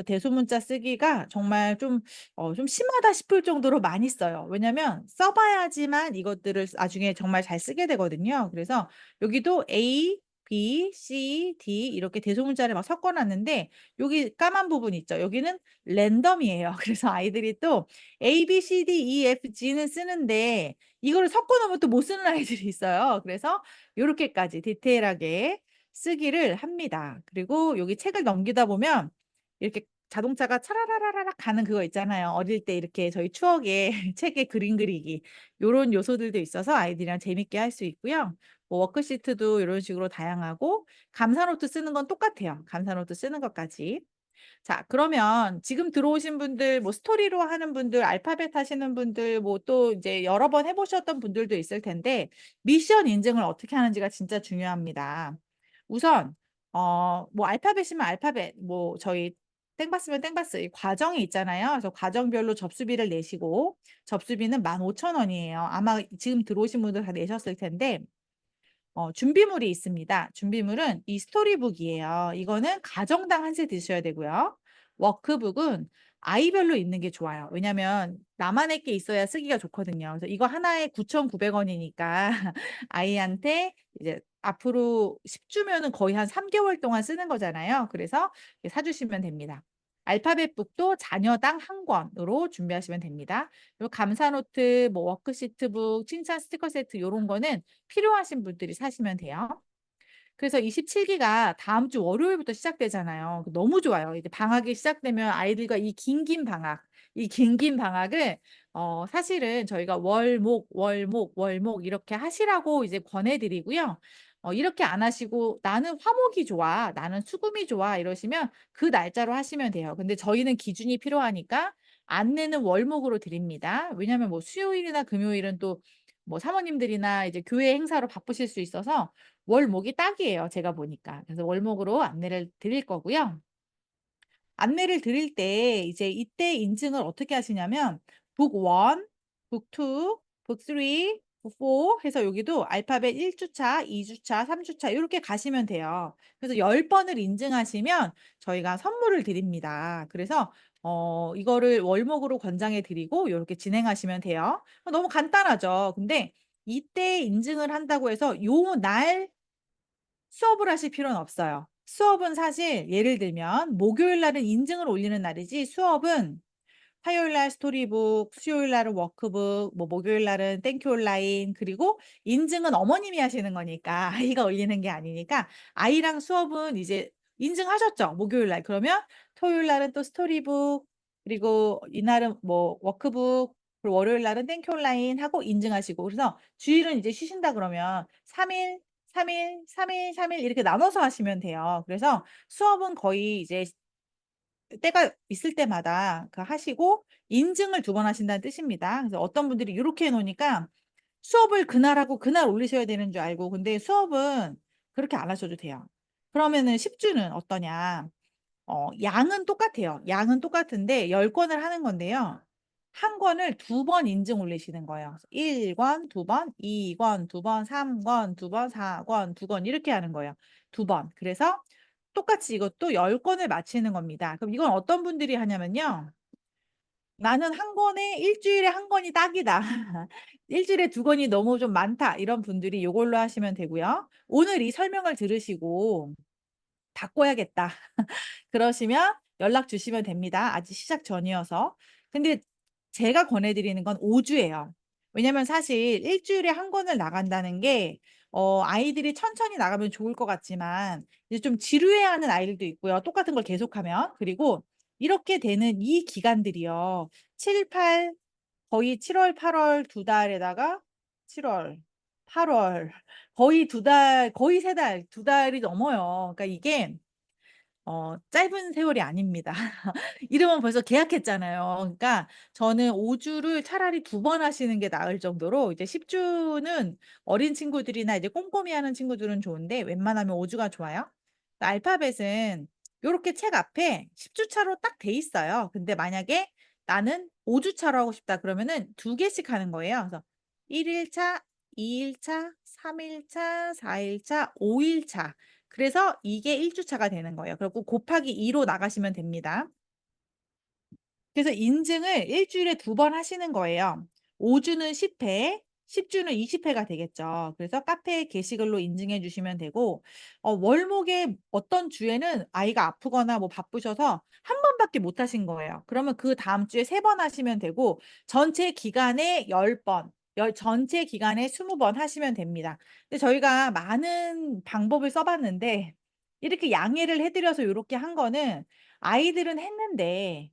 S1: 대소문자 쓰기가 정말 좀 심하다 싶을 정도로 많이 써요. 왜냐면 써봐야지만 이것들을 나중에 정말 잘 쓰게 되거든요. 그래서 여기도 A, B, C, D 이렇게 대소문자를 막 섞어 놨는데 여기 까만 부분 있죠. 여기는 랜덤이에요. 그래서 아이들이 또 A, B, C, D, E, F, G는 쓰는데 이거를 섞어 놓으면 또 못 쓰는 아이들이 있어요. 그래서 요렇게까지 디테일하게 쓰기를 합니다. 그리고 여기 책을 넘기다 보면 이렇게 자동차가 차라라라라락 가는 그거 있잖아요. 어릴 때 이렇게 저희 추억에 책에 그림 그리기 요런 요소들도 있어서 아이들이랑 재밌게 할 수 있고요. 뭐 워크시트도 요런 식으로 다양하고 감사 노트 쓰는 건 똑같아요. 감사 노트 쓰는 것까지. 자, 그러면 지금 들어오신 분들, 뭐 스토리로 하는 분들, 알파벳 하시는 분들, 뭐 또 이제 여러 번 해보셨던 분들도 있을 텐데, 미션 인증을 어떻게 하는지가 진짜 중요합니다. 우선, 뭐 알파벳이면 알파벳, 뭐 저희 땡바스면 땡바스, 이 과정이 있잖아요. 그래서 과정별로 접수비를 내시고, 접수비는 15,000원이에요. 아마 지금 들어오신 분들 다 내셨을 텐데, 준비물이 있습니다. 준비물은 이 스토리북이에요. 이거는 가정당 한 세 드셔야 되고요. 워크북은 아이별로 있는 게 좋아요. 왜냐면 나만의 게 있어야 쓰기가 좋거든요. 그래서 이거 하나에 9,900원이니까 아이한테 이제 앞으로 10주면은 거의 한 3개월 동안 쓰는 거잖아요. 그래서 사주시면 됩니다. 알파벳북도 자녀당 한 권으로 준비하시면 됩니다. 그리고 감사 노트, 뭐 워크시트북, 칭찬 스티커 세트 요런 거는 필요하신 분들이 사시면 돼요. 그래서 27기가 다음 주 월요일부터 시작되잖아요. 너무 좋아요. 이제 방학이 시작되면 아이들과 이 긴긴 방학, 이 긴긴 방학을 사실은 저희가 월목 이렇게 하시라고 이제 권해드리고요. 이렇게 안 하시고 나는 화목이 좋아, 나는 수금이 좋아 이러시면 그 날짜로 하시면 돼요. 근데 저희는 기준이 필요하니까 안내는 월목으로 드립니다. 왜냐하면 뭐 수요일이나 금요일은 또 뭐 사모님들이나 이제 교회 행사로 바쁘실 수 있어서 월목이 딱이에요, 제가 보니까. 그래서 월목으로 안내를 드릴 거고요. 안내를 드릴 때 이제 이때 인증을 어떻게 하시냐면 북 1, 북 2, 북 3, 북 4 해서 여기도 알파벳 1주차, 2주차, 3주차 요렇게 가시면 돼요. 그래서 10번을 인증하시면 저희가 선물을 드립니다. 그래서 이거를 월목으로 권장해 드리고 요렇게 진행하시면 돼요. 너무 간단하죠. 근데 이때 인증을 한다고 해서 요 날 수업을 하실 필요는 없어요. 수업은 사실 예를 들면 목요일 날은 인증을 올리는 날이지 수업은 화요일 날 스토리북, 수요일 날은 워크북, 뭐 목요일 날은 땡큐 온라인 그리고 인증은 어머님이 하시는 거니까 아이가 올리는 게 아니니까 아이랑 수업은 이제 인증하셨죠? 목요일 날. 그러면 토요일 날은 또 스토리북 그리고 이날은 뭐 워크북 그리고 월요일 날은 땡큐 온라인 하고 인증하시고 그래서 주일은 이제 쉬신다 그러면 3일, 3일, 3일, 3일 이렇게 나눠서 하시면 돼요. 그래서 수업은 거의 이제 때가 있을 때마다 하시고 인증을 2번 하신다는 뜻입니다. 그래서 어떤 분들이 이렇게 해 놓으니까 수업을 그날 하고 그날 올리셔야 되는 줄 알고 근데 수업은 그렇게 안 하셔도 돼요. 그러면은 10주는 어떠냐? 양은 똑같아요. 양은 똑같은데 10권을 하는 건데요. 한 권을 2번 인증 올리시는 거예요. 1권 2번, 2권 2번, 3권 2번, 4권 2권 이렇게 하는 거예요. 2번. 그래서 똑같이 이것도 10권을 마치는 겁니다. 그럼 이건 어떤 분들이 하냐면요. 나는 한 권에 일주일에 한 권이 딱이다. 일주일에 2권이 너무 좀 많다. 이런 분들이 요걸로 하시면 되고요. 오늘 이 설명을 들으시고 바꿔야겠다. 그러시면 연락 주시면 됩니다. 아직 시작 전이어서. 근데 제가 권해드리는 건 5주예요. 왜냐면 사실 일주일에 한 권을 나간다는 게 아이들이 천천히 나가면 좋을 것 같지만 이제 좀 지루해하는 아이들도 있고요. 똑같은 걸 계속하면. 그리고 이렇게 되는 이 기간들이요. 7, 8 거의 7월, 8월 2달에다가 7월, 8월 거의 2달, 거의 3달, 2달이 넘어요. 그러니까 이게 짧은 세월이 아닙니다. 이러면 벌써 계약했잖아요. 그러니까 저는 5주를 차라리 2번 하시는 게 나을 정도로 이제 10주는 어린 친구들이나 이제 꼼꼼히 하는 친구들은 좋은데 웬만하면 5주가 좋아요. 알파벳은 요렇게 책 앞에 10주 차로 딱 돼 있어요. 근데 만약에 나는 5주 차로 하고 싶다 그러면은 2개씩 하는 거예요. 그래서 1일 차, 2일 차, 3일 차, 4일 차, 5일 차. 그래서 이게 1주차가 되는 거예요. 그리고 곱하기 2로 나가시면 됩니다. 그래서 인증을 일주일에 2번 하시는 거예요. 5주는 10회, 10주는 20회가 되겠죠. 그래서 카페에 게시글로 인증해 주시면 되고 월목에 어떤 주에는 아이가 아프거나 뭐 바쁘셔서 한 번밖에 못 하신 거예요. 그러면 그다음 주에 3번 하시면 되고 전체 기간에 10번, 전체 기간에 20번 하시면 됩니다. 근데 저희가 많은 방법을 써 봤는데 이렇게 양해를 해 드려서 요렇게 한 거는 아이들은 했는데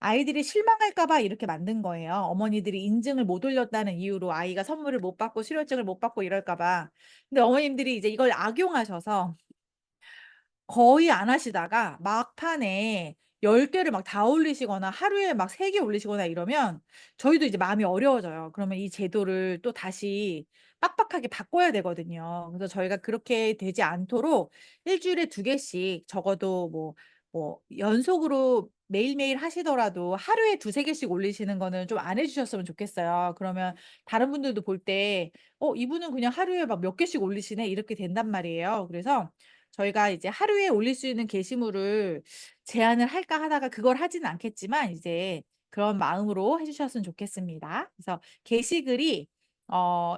S1: 아이들이 실망할까 봐 이렇게 만든 거예요. 어머니들이 인증을 못 올렸다는 이유로 아이가 선물을 못 받고 수료증을 못 받고 이럴까 봐. 근데 어머님들이 이제 이걸 악용하셔서 거의 안 하시다가 막판에 10 개를 막 다 올리시거나 하루에 막 3개 올리시거나 이러면 저희도 이제 마음이 어려워져요. 그러면 이 제도를 또 다시 빡빡하게 바꿔야 되거든요. 그래서 저희가 그렇게 되지 않도록 일 주일에 2 개씩 적어도 뭐 연속으로 매일매일 하시더라도 하루에 2-3 개씩 올리시는 거는 좀 안 해 주셨으면 좋겠어요. 그러면 다른 분들도 볼 때 '이분은 그냥 하루에 막 몇 개씩 올리시네.' 이렇게 된단 말이에요. 그래서 저희가 이제 하루에 올릴 수 있는 게시물을 제한을 할까 하다가 그걸 하지는 않겠지만 이제 그런 마음으로 해 주셨으면 좋겠습니다. 그래서 게시글이 어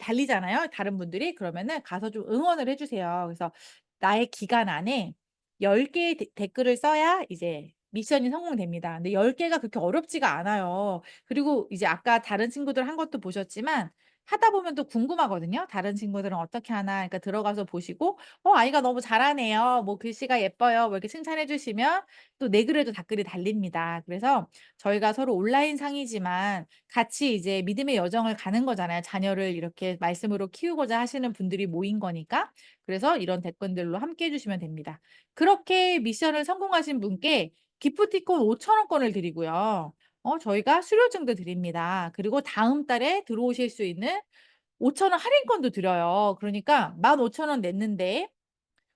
S1: 달리잖아요, 다른 분들이. 그러면은 가서 좀 응원을 해 주세요. 그래서 나의 기간 안에 10 개의 댓글을 써야 이제 미션이 성공됩니다. 근데 10 개가 그렇게 어렵지가 않아요. 그리고 이제 아까 다른 친구들 한 것도 보셨지만 하다 보면 또 궁금하거든요. 다른 친구들은 어떻게 하나. 그러니까 들어가서 보시고 아이가 너무 잘하네요. 뭐 글씨가 예뻐요. 뭐 이렇게 칭찬해 주시면 또 내 글에도 댓글이 달립니다. 그래서 저희가 서로 온라인 상이지만 같이 이제 믿음의 여정을 가는 거잖아요. 자녀를 이렇게 말씀으로 키우고자 하시는 분들이 모인 거니까. 그래서 이런 댓글들로 함께 해 주시면 됩니다. 그렇게 미션을 성공하신 분께 기프티콘 5천 원권을 드리고요. 저희가 수료증도 드립니다. 그리고 다음 달에 들어오실 수 있는 5천 원 할인권도 드려요. 그러니까 15,000원 냈는데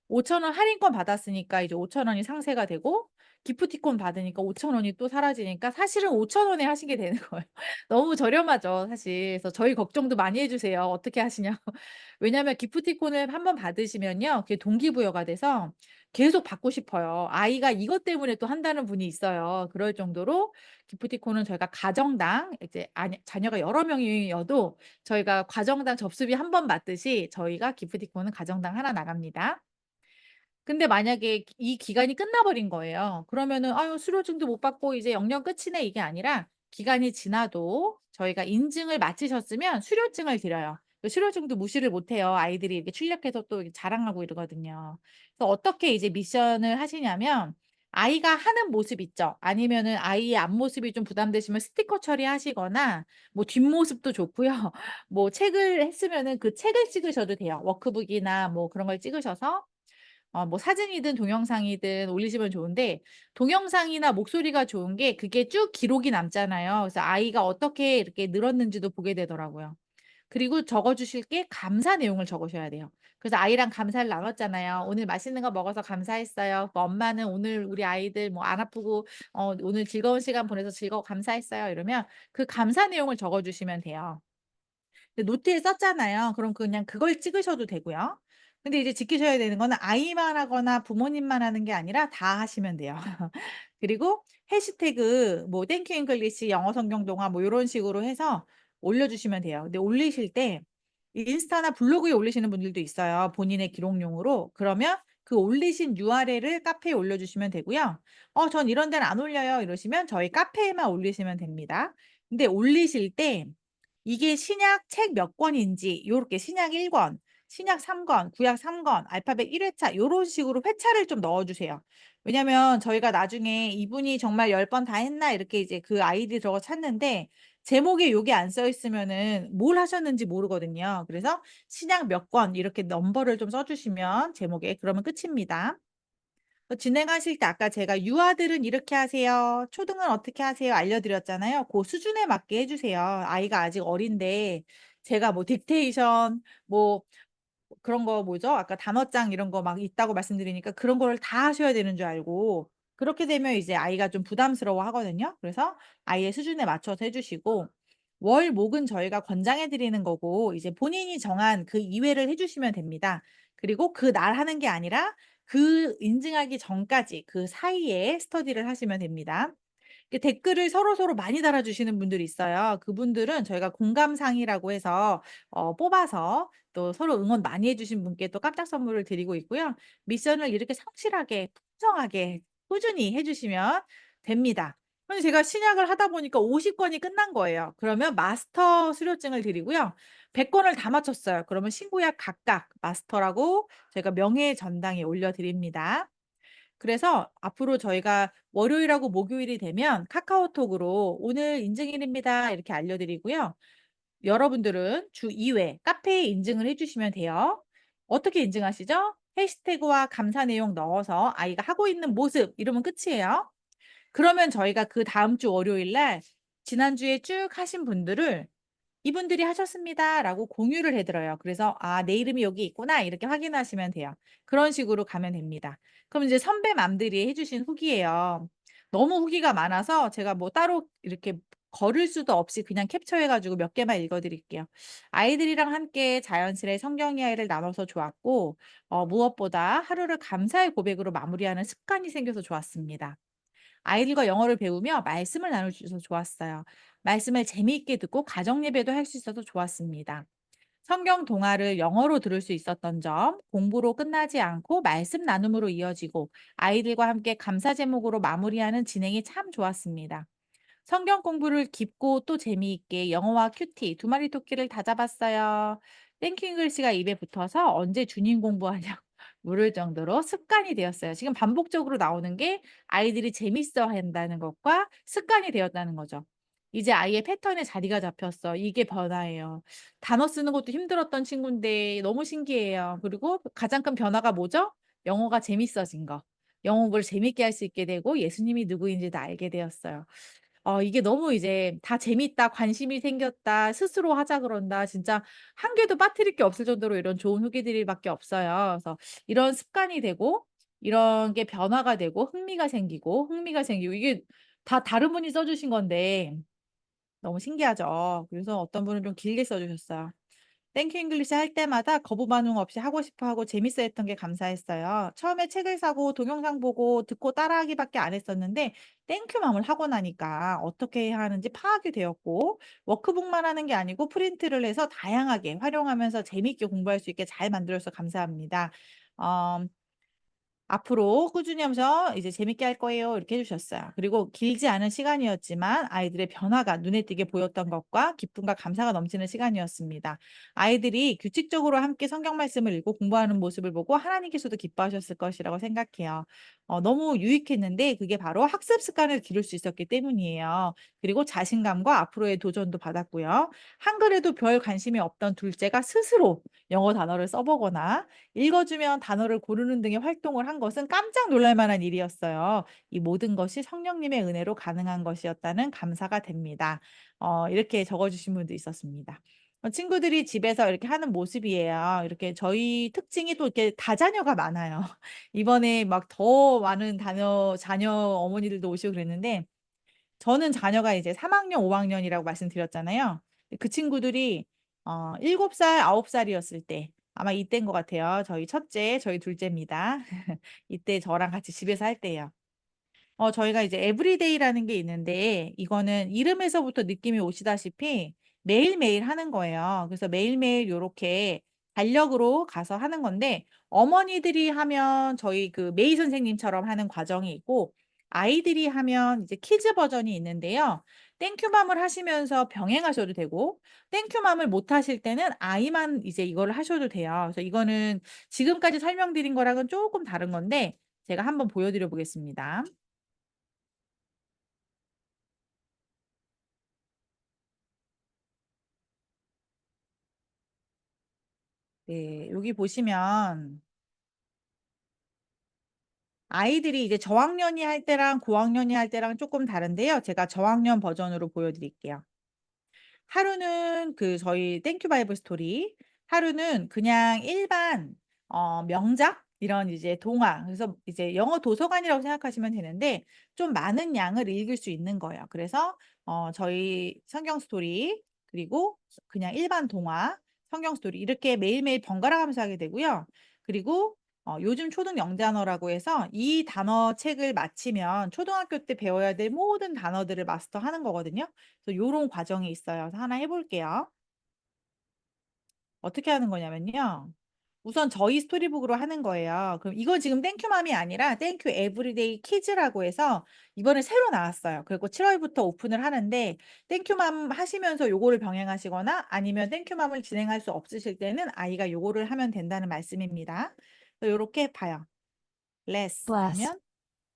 S1: 5천 원 할인권 받았으니까 이제 5천 원이 상세가 되고 기프티콘 받으니까 5천 원이 또 사라지니까 사실은 5천 원에 하시게 되는 거예요. 너무 저렴하죠, 사실. 그래서 저희 걱정도 많이 해 주세요. 어떻게 하시냐고. 왜냐하면 기프티콘을 한번 받으시면요. 그게 동기부여가 돼서 계속 받고 싶어요. 아이가 이것 때문에 또 한다는 분이 있어요. 그럴 정도로 기프티콘은 저희가 가정당 이제 자녀가 여러 명이어도 저희가 과정당 접수비 한 번 받듯이 저희가 기프티콘은 가정당 하나 나갑니다. 근데 만약에 이 기간이 끝나 버린 거예요. 그러면은 '아유 수료증도 못 받고 이제 영영 끝이네.' 이게 아니라 기간이 지나도 저희가 인증을 마치셨으면 수료증을 드려요. 그 수료증도 무시를 못 해요. 아이들이 이렇게 출력해서 또 이렇게 자랑하고 이러거든요. 그래서 어떻게 이제 미션을 하시냐면 아이가 하는 모습 있죠. 아니면은 아이의 앞모습이 좀 부담되시면 스티커 처리하시거나 뭐 뒷모습도 좋고요. 뭐 책을 했으면은 그 책을 찍으셔도 돼요. 워크북이나 뭐 그런 걸 찍으셔서 뭐 사진이든 동영상이든 올리시면 좋은데 동영상이나 목소리가 좋은 게 그게 쭉 기록이 남잖아요. 그래서 아이가 어떻게 이렇게 늘었는지도 보게 되더라고요. 그리고 적어 주실 게 감사 내용을 적으셔야 돼요. 그래서 아이랑 감사를 나눴잖아요. "오늘 맛있는 거 먹어서 감사했어요. 뭐 엄마는 오늘 우리 아이들 뭐 안 아프고 오늘 즐거운 시간 보내서 즐거워 감사했어요." 이러면 그 감사 내용을 적어 주시면 돼요. 근데 노트에 썼잖아요. 그럼 그냥 그걸 찍으셔도 되고요. 근데 이제 지키셔야 되는 거는 아이만 하거나 부모님만 하는 게 아니라 다 하시면 돼요. 그리고 해시태그 뭐 땡큐 잉글리시 영어 성경 동화 뭐 요런 식으로 해서 올려주시면 돼요. 근데 올리실 때 인스타나 블로그에 올리시는 분들도 있어요, 본인의 기록용으로. 그러면 그 올리신 URL을 카페에 올려주시면 되고요. 전 이런 데는 안 올려요." 이러시면 저희 카페에만 올리시면 됩니다. 근데 올리실 때 이게 신약 책 몇 권인지 요렇게 신약 1 권, 신약 3 권, 구약 3 권, 알파벳 1 회차 요런 식으로 회차를 좀 넣어 주세요. 왜냐면 저희가 나중에 '이분이 정말 10번 다 했나?' 이렇게 이제 그 아이디 저거 찾는데 제목에 요게 안 써 있으면은 뭘 하셨는지 모르거든요. 그래서 신약 몇 권 이렇게 넘버를 좀 써 주시면 제목에 그러면 끝입니다. 진행하실 때 아까 제가 "유아들은 이렇게 하세요. 초등은 어떻게 하세요." 알려드렸잖아요. 고 수준에 맞게 해 주세요. 아이가 아직 어린데 제가 뭐 딕테이션 뭐 그런 거 뭐죠? 아까 단어장 이런 거 막 있다고 말씀드리니까 그런 거를 다 하셔야 되는 줄 알고 그렇게 되면 이제 아이가 좀 부담스러워하거든요. 그래서 아이의 수준에 맞춰서 해 주시고 월, 목은 저희가 권장해 드리는 거고 이제 본인이 정한 그 이외를 해 주시면 됩니다. 그리고 그날 하는 게 아니라 그 인증하기 전까지 그 사이에 스터디를 하시면 됩니다. 댓글을 서로서로 많이 달아주시는 분들이 있어요. 그분들은 저희가 공감상이라고 해서 뽑아서 또 서로 응원 많이 해주신 분께 또 깜짝 선물을 드리고 있고요. 미션을 이렇게 성실하게, 풍성하게, 꾸준히 해주시면 됩니다. 근데 제가 신약을 하다 보니까 50권이 끝난 거예요. 그러면 마스터 수료증을 드리고요. 100권을 다 맞췄어요. 그러면 신구약 각각 마스터라고 제가 명예 전당에 올려드립니다. 그래서 앞으로 저희가 월요일하고 목요일이 되면 카카오톡으로 "오늘 인증일입니다." 이렇게 알려드리고요. 여러분들은 주 2회 카페에 인증을 해 주시면 돼요. 어떻게 인증하시죠? 해시태그와 감사 내용 넣어서 아이가 하고 있는 모습 이러면 끝이에요. 그러면 저희가 그다음 주 월요일 날 지난주에 쭉 하신 분들을 "이분들이 하셨습니다."라고 공유를 해 드려요. 그래서 '아 내 이름이 여기 있구나.' 이렇게 확인하시면 돼요. 그런 식으로 가면 됩니다. 그럼 이제 선배맘들이 해 주신 후기예요. 너무 후기가 많아서 제가 뭐 따로 이렇게 거를 수도 없이 그냥 캡처해 가지고 몇 개만 읽어 드릴게요. "아이들이랑 함께 자연스레 성경 이야기를 나눠서 좋았고 무엇보다 하루를 감사의 고백으로 마무리하는 습관이 생겨서 좋았습니다. 아이들과 영어를 배우며 말씀을 나눌 수 있어서 좋았어요. 말씀을 재미있게 듣고 가정 예배도 할 수 있어서 좋았습니다. 성경 동화를 영어로 들을 수 있었던 점, 공부로 끝나지 않고 말씀 나눔으로 이어지고 아이들과 함께 감사 제목으로 마무리하는 진행이 참 좋았습니다. 성경 공부를 깊고 또 재미있게 영어와 큐티 두 마리 토끼를 다 잡았어요. 땡큐 잉글리시가 입에 붙어서 언제 주님 공부하냐고 물을 정도로 습관이 되었어요. 지금 반복적으로 나오는 게 아이들이 재밌어 한다는 것과 습관이 되었다는 거죠. 이제 아이의 패턴에 자리가 잡혔어. 이게 변화예요. 단어 쓰는 것도 힘들었던 친구인데 너무 신기해요. 그리고 가장 큰 변화가 뭐죠? 영어가 재밌어진 거. 영어 공부를 재밌게 할 수 있게 되고 예수님이 누구인지도 알게 되었어요. 이게 너무 이제 다 재밌다, 관심이 생겼다, 스스로 하자 그런다. 진짜 한 개도 빠뜨릴 게 없을 정도로 이런 좋은 후기들 밖에 없어요. 그래서 이런 습관이 되고 이런 게 변화가 되고 흥미가 생기고 이게 다 다른 분이 써 주신 건데 너무 신기하죠. 그래서 어떤 분은 좀 길게 써 주셨어요. 땡큐 잉글리시 할 때마다 거부 반응 없이 하고 싶어 하고 재밌어 했던 게 감사했어요. 처음에 책을 사고 동영상 보고 듣고 따라하기밖에 안 했었는데 땡큐맘을 하고 나니까 어떻게 해야 하는지 파악이 되었고 워크북만 하는 게 아니고 프린트를 해서 다양하게 활용하면서 재미있게 공부할 수 있게 잘 만들어서 감사합니다. 어 앞으로 꾸준히 하면서 이제 "재밌게 할 거예요." 이렇게 해 주셨어요. 그리고 길지 않은 시간이었지만 아이들의 변화가 눈에 띄게 보였던 것과 기쁨과 감사가 넘치는 시간이었습니다. 아이들이 규칙적으로 함께 성경 말씀을 읽고 공부하는 모습을 보고 하나님께서도 기뻐하셨을 것이라고 생각해요. 너무 유익했는데 그게 바로 학습 습관을 기를 수 있었기 때문이에요. 그리고 자신감과 앞으로의 도전도 받았고요. 한글에도 별 관심이 없던 둘째가 스스로 영어 단어를 써 보거나 읽어주면 단어를 고르는 등의 활동을 한 것은 깜짝 놀랄 만한 일이었어요. 이 모든 것이 성령님의 은혜로 가능한 것이었다는 감사가 됩니다. 이렇게 적어주신 분도 있었습니다. 친구들이 집에서 이렇게 하는 모습이에요. 이렇게 저희 특징이 또 이렇게 다자녀가 많아요. 이번에 막 더 많은 자녀 어머니들도 오시고 그랬는데 저는 자녀가 이제 3학년, 5학년이라고 말씀드렸잖아요. 그 친구들이 7살, 9살이었을 때 아마 이때인 것 같아요. 저희 첫째, 저희 둘째입니다. 이때 저랑 같이 집에서 할 때예요. 저희가 이제 에브리데이라는 게 있는데 이거는 이름에서부터 느낌이 오시다시피 매일매일 하는 거예요. 그래서 매일매일 요렇게 달력으로 가서 하는 건데 어머니들이 하면 저희 그 메이 선생님처럼 하는 과정이 있고 아이들이 하면 이제 키즈 버전이 있는데요. 땡큐맘을 하시면서 병행하셔도 되고 땡큐맘을 못 하실 때는 아이만 이제 이거를 하셔도 돼요. 그래서 이거는 지금까지 설명드린 거랑은 쪼끔 다른 건데 제가 한번 보여 드려 보겠습니다. 네. 여기 보시면 아이들이 이제 저학년이 할 때랑 고학년이 할 때랑 쪼끔 다른데요. 제가 저학년 버전으로 보여 드릴게요. 하루는 그 저희 땡큐 바이블 스토리 하루는 그냥 일반 명작 이런 이제 동화 그래서 이제 영어 도서관이라고 생각하시면 되는데 좀 많은 양을 읽을 수 있는 거예요. 그래서 저희 성경 스토리 그리고 그냥 일반 동화, 성경 스토리 이렇게 매일매일 번갈아 가면서 하게 되고요. 그리고 요즘 초등 영단어라고 해서 이 단어 책을 마치면 초등학교 때 배워야 될 모든 단어들을 마스터하는 거거든요. 그래서 요런 과정이 있어요. 그래서 하나 해 볼게요. 어떻게 하는 거냐면요. 우선 저희 스토리북으로 하는 거예요. 그럼 이건 지금 땡큐맘이 아니라 땡큐 에브리데이 키즈라고 해서 이번에 새로 나왔어요. 그리고 7 월부터 오픈을 하는데 땡큐맘 하시면서 요거를 병행하시거나 아니면 땡큐맘을 진행할 수 없으실 때는 아이가 요거를 하면 된다는 말씀입니다. 그래서 요렇게 봐요. less
S5: bless,
S1: 하면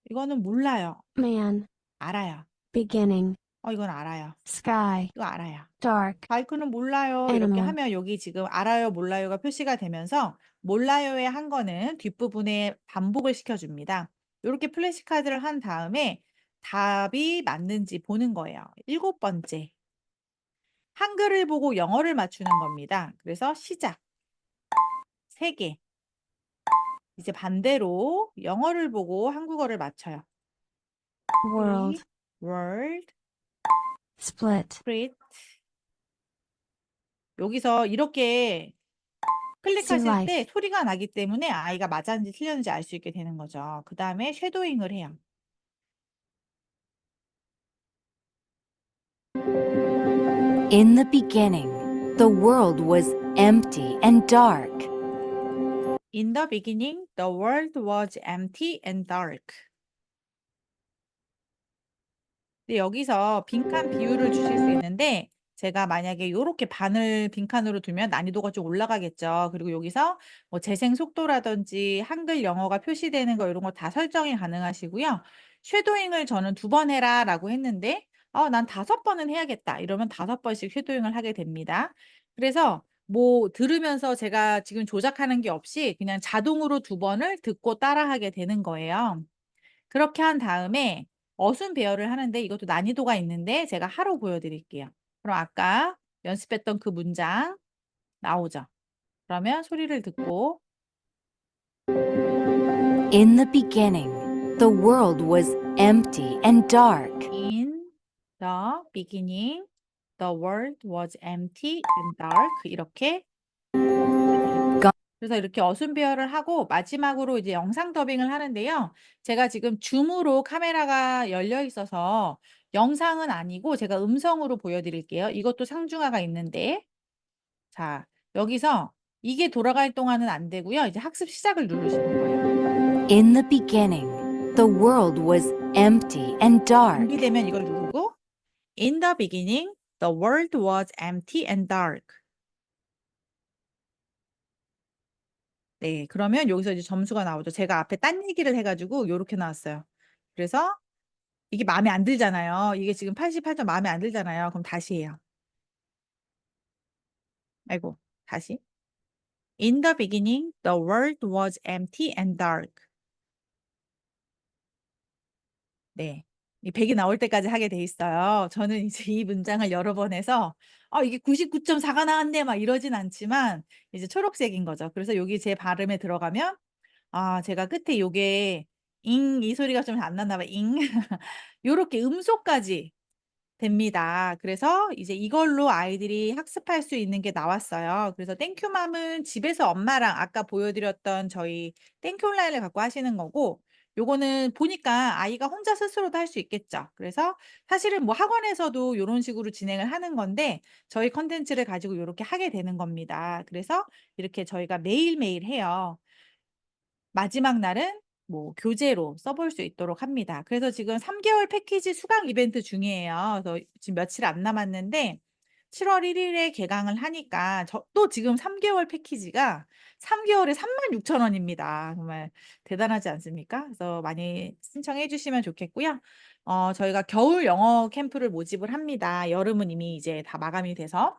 S1: 이거는 몰라요.
S5: man,
S1: 알아요.
S5: beginning,
S1: 이건 알아요.
S5: sky,
S1: 이거 알아요.
S5: dark,
S1: 바이크는 몰라요. 이렇게
S5: animal,
S1: 하면 여기 지금 알아요, 몰라요가 표시가 되면서 몰라요의 한 거는 뒷부분에 반복을 시켜줍니다. 이렇게 플래시카드를 한 다음에 답이 맞는지 보는 거예요. 7번째. 한글을 보고 영어를 맞추는 겁니다. 그래서 시작. 3개. 이제 반대로 영어를 보고 한국어를 맞춰요.
S5: world,
S1: world,
S5: split,
S1: split. 여기서 이렇게
S5: see
S1: 클릭하실
S5: life,
S1: 때 소리가 나기 때문에 아이가 맞았는지 틀렸는지 알 수 있게 되는 거죠. 그다음에 쉐도잉을 해요.
S2: In the beginning, the world was empty and dark.
S1: In the beginning, the world was empty and dark. 근데 여기서 빈칸 비율을 주실 수 있는데 제가 만약에 요렇게 반을 빈칸으로 두면 난이도가 좀 올라가겠죠. 그리고 여기서 뭐 재생 속도라든지 한글 영어가 표시되는 거 이런 거 다 설정이 가능하시고요. 쉐도잉을 저는 2번 해라라고 했는데 난 5번은 해야겠다. 이러면 5번씩 쉐도잉을 하게 됩니다. 그래서 뭐 들으면서 제가 지금 조작하는 게 없이 그냥 자동으로 2번을 듣고 따라하게 되는 거예요. 그렇게 한 다음에 어순 배열을 하는데 이것도 난이도가 있는데 제가 하로 보여드릴게요. 그럼 아까 연습했던 그 문장 나오죠. 그러면 소리를 듣고
S2: In the beginning, the world was empty and dark.
S1: In the beginning, the world was empty and dark 이렇게 그래서 이렇게 어순 배열을 하고 마지막으로 이제 영상 더빙을 하는데요. 제가 지금 줌으로 카메라가 열려 있어서 영상은 아니고 제가 음성으로 보여드릴게요. 이것도 상중하가 있는데 자 여기서 이게 돌아갈 동안은 안 되고요. 이제 학습 시작을 누르시는 거예요.
S2: In the beginning, the world was empty and dark.
S1: 준비되면 이걸 누르고 In the beginning, the world was empty and dark. 네, 그러면 여기서 이제 점수가 나오죠. 제가 앞에 딴 얘기를 해가지고 요렇게 나왔어요. 그래서 이게 마음에 안 들잖아요. 이게 지금 88점 마음에 안 들잖아요. 그럼 다시 해요. 아이고, 다시. In the beginning, the world was empty and dark. 네. 이 100이 나올 때까지 하게 돼 있어요. 저는 이제 이 문장을 여러 번 해서 이게 99.4가 나왔네 막 이러진 않지만 이제 초록색인 거죠. 그래서 여기 제 발음에 들어가면 제가 끝에 요게 잉 이 소리가 좀 안 났나 봐요. 잉. 요렇게 음소까지 됩니다. 그래서 이제 이걸로 아이들이 학습할 수 있는 게 나왔어요. 그래서 땡큐맘은 집에서 엄마랑 아까 보여드렸던 저희 땡큐 온라인을 갖고 하시는 거고 요거는 보니까 아이가 혼자 스스로도 할 수 있겠죠. 그래서 사실은 뭐 학원에서도 요런 식으로 진행을 하는 건데 저희 컨텐츠를 가지고 요렇게 하게 되는 겁니다. 그래서 이렇게 저희가 매일매일 해요. 마지막 날은 뭐 교재로 써볼 수 있도록 합니다. 그래서 지금 3개월 패키지 수강 이벤트 중이에요. 그래서 지금 며칠 안 남았는데 7월 1일에 개강을 하니까 또 지금 3개월 패키지가 3개월에 36,000원입니다. 정말 대단하지 않습니까? 그래서 많이 신청해 주시면 좋겠고요. 저희가 겨울 영어 캠프를 모집을 합니다. 여름은 이미 이제 다 마감이 돼서.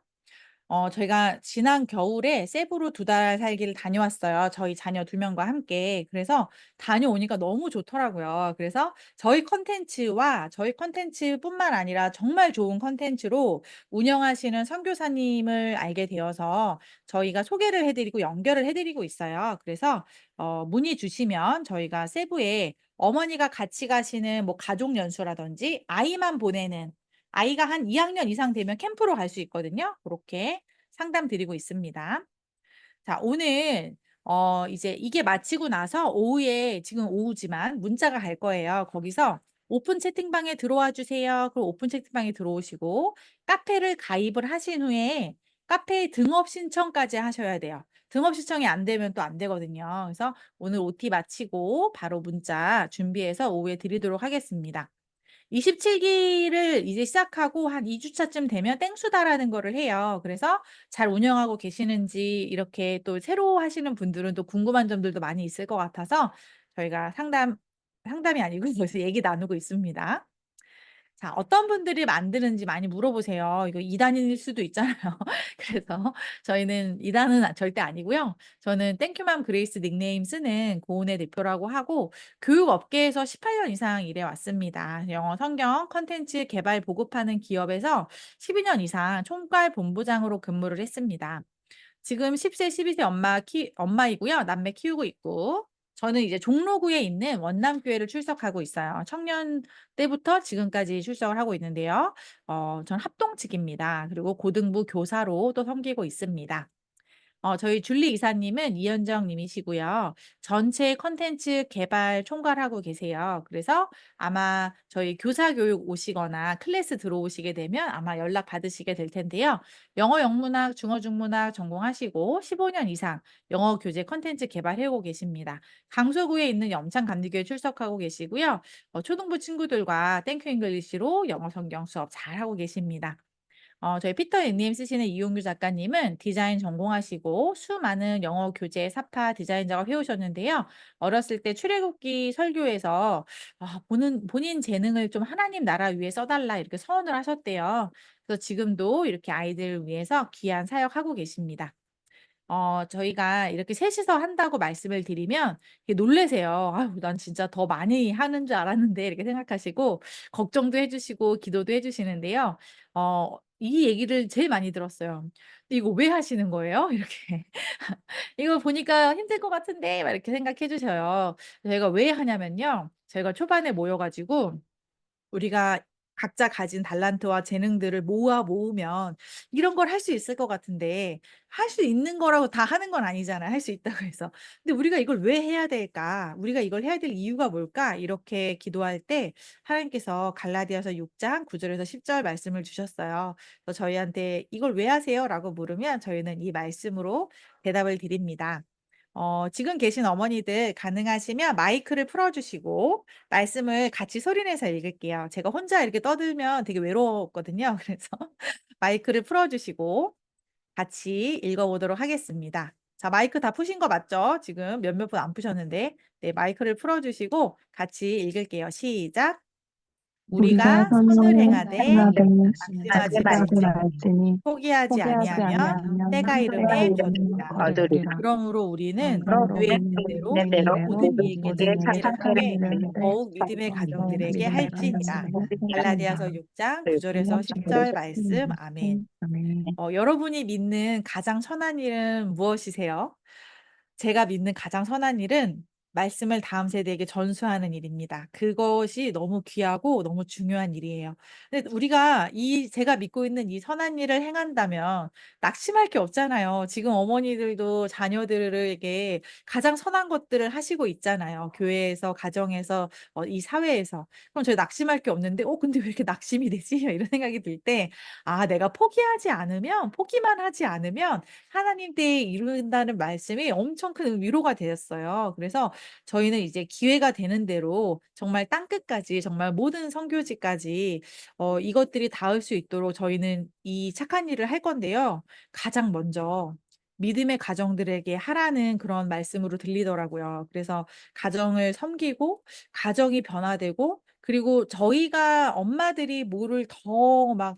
S1: 저희가 지난 겨울에 세부로 2달 살기를 다녀왔어요. 저희 자녀 2명과 함께. 그래서 다녀오니까 너무 좋더라고요. 그래서 저희 컨텐츠뿐만 아니라 정말 좋은 컨텐츠로 운영하시는 선교사님을 알게 되어서 저희가 소개를 해 드리고 연결을 해 드리고 있어요. 그래서 문의 주시면 저희가 세부에 어머니가 같이 가시는 뭐 가족 연수라든지 아이만 보내는 아이가 한 2학년 이상 되면 캠프로 갈 수 있거든요. 그렇게 상담 드리고 있습니다. 자, 오늘 이제 이게 마치고 나서 오후에 지금 오후지만 문자가 갈 거예요. 거기서 "오픈 채팅방에 들어와 주세요." 그럼 오픈 채팅방에 들어오시고 카페를 가입을 하신 후에 카페 등업 신청까지 하셔야 돼요. 등업 신청이 안 되면 또 안 되거든요. 그래서 오늘 OT 마치고 바로 문자 준비해서 오후에 드리도록 하겠습니다. 27 기를 이제 시작하고 한 2 주차쯤 되면 땡수다라는 거를 해요. 그래서 잘 운영하고 계시는지 이렇게 또 새로 하시는 분들은 또 궁금한 점들도 많이 있을 것 같아서 저희가 상담이 아니고 벌써 얘기 나누고 있습니다. 자, 어떤 분들이 만드는지 많이 물어보세요. 이거 2 단일 수도 있잖아요. 그래서 저희는 2 단은 절대 아니고요. 저는 땡큐맘 그레이스 닉네임 쓰는 고은혜 대표라고 하고 교육 업계에서 18년 이상 일해 왔습니다. 영어 성경 콘텐츠 개발 보급하는 기업에서 12년 이상 총괄 본부장으로 근무를 했습니다. 지금 10 세, 12세 엄마이고요. 남매 키우고 있고 저는 이제 종로구에 있는 원남교회를 출석하고 있어요. 청년 때부터 지금까지 출석을 하고 있는데요. 전 합동 측입니다. 그리고 고등부 교사로 또 섬기고 있습니다. 저희 줄리 이사님은 이현정 님이시고요. 전체 컨텐츠 개발 총괄하고 계세요. 그래서 아마 저희 교사 교육 오시거나 클래스 들어오시게 되면 아마 연락 받으시게 될 텐데요. 영어 영문학, 중어 중문학 전공하시고 15년 이상 영어 교재 컨텐츠 개발해 오고 계십니다. 강서구에 있는 염창감리교회 출석하고 계시고요. 초등부 친구들과 땡큐 잉글리시로 영어 성경 수업 잘하고 계십니다. 저희 피터 닉네임 쓰시는 이용규 작가님은 디자인 전공하시고 수많은 영어 교재, 사파, 디자인 작업 해오셨는데요. 어렸을 때 출애굽기 설교에서 본인 재능을 좀 하나님 나라 위에 써달라 이렇게 서원을 하셨대요. 그래서 지금도 이렇게 아이들 위해서 귀한 사역하고 계십니다. 저희가 이렇게 셋이서 한다고 말씀을 드리면 이렇게 놀라세요. '아유 난 진짜 더 많이 하는 줄 알았는데.' 이렇게 생각하시고 걱정도 해 주시고 기도도 해 주시는데요. 이 얘기를 제일 많이 들었어요. "이거 왜 하시는 거예요?" 이렇게. "이거 보니까 힘들 것 같은데." 막 이렇게 생각해 주셔요. 저희가 왜 하냐면요. 저희가 초반에 모여 가지고 우리가 각자 가진 달란트와 재능들을 모으면 이런 걸 할 수 있을 것 같은데 할 수 있는 거라고 다 하는 건 아니잖아요, 할 수 있다고 해서. 근데 '우리가 이걸 왜 해야 될까? 우리가 이걸 해야 될 이유가 뭘까?' 이렇게 기도할 때 하나님께서 갈라디아서 6장 9 절에서 10절 말씀을 주셨어요. 그래서 저희한테 "이걸 왜 하세요?"라고 물으면 저희는 이 말씀으로 대답을 드립니다. 지금 계신 어머니들 가능하시면 마이크를 풀어 주시고 말씀을 같이 소리 내서 읽을게요. 제가 혼자 이렇게 떠들면 되게 외로웠거든요. 그래서 마이크를 풀어 주시고 같이 읽어 보도록 하겠습니다. 자, 마이크 다 푸신 거 맞죠? 지금 몇몇 분 안 푸셨는데. 네, 마이크를 풀어 주시고 같이 읽을게요. 시작.
S6: 우리가
S1: "우리가 선을
S6: 선을
S1: 행하되
S6: 행하되
S1: 낙심하지
S6: 낙심하지
S1: 말지니
S6: 말지니
S1: 포기하지
S6: 포기하지
S1: 아니하면 때가
S6: 아니하면 때가
S1: 이름에
S6: 이르면
S1: 거두리라.
S6: 거두리라.
S1: 그러므로 우리는
S6: 그러므로
S1: 교회
S6: 우리는
S1: 대로 모든 이에게
S6: 모든 이에게
S1: 착한
S6: 착한
S1: 일을 해
S6: 일을 하되
S1: 더욱 믿음의
S6: 더욱
S1: 가정들에게
S6: 믿음의
S1: 할지니라."
S6: 가정들에게 할지니라.
S1: 갈라디아서 6장 9 절에서 10절 말씀. 아멘.
S6: 아멘.
S1: 여러분이 믿는 가장 선한 일은 무엇이세요? 제가 믿는 가장 선한 일은 말씀을 다음 세대에게 전수하는 일입니다. 그것이 너무 귀하고 너무 중요한 일이에요. 근데 우리가 제가 믿고 있는 이 선한 일을 행한다면 낙심할 게 없잖아요. 지금 어머니들도 자녀들에게 가장 선한 것들을 하시고 있잖아요. 교회에서, 가정에서, 이 사회에서. 그럼 저희 낙심할 게 없는데 '근데 왜 이렇게 낙심이 되지?' 이런 생각이 들 때 내가 포기만 하지 않으면 하나님 때에 이룬다는 말씀이 엄청 큰 위로가 되었어요. 그래서 저희는 이제 기회가 되는 대로 정말 땅끝까지 정말 모든 선교지까지 이것들이 닿을 수 있도록 저희는 이 착한 일을 할 건데요. 가장 먼저 믿음의 가정들에게 하라는 그런 말씀으로 들리더라고요. 그래서 가정을 섬기고 가정이 변화되고 그리고 저희가 엄마들이 뭐를 더 막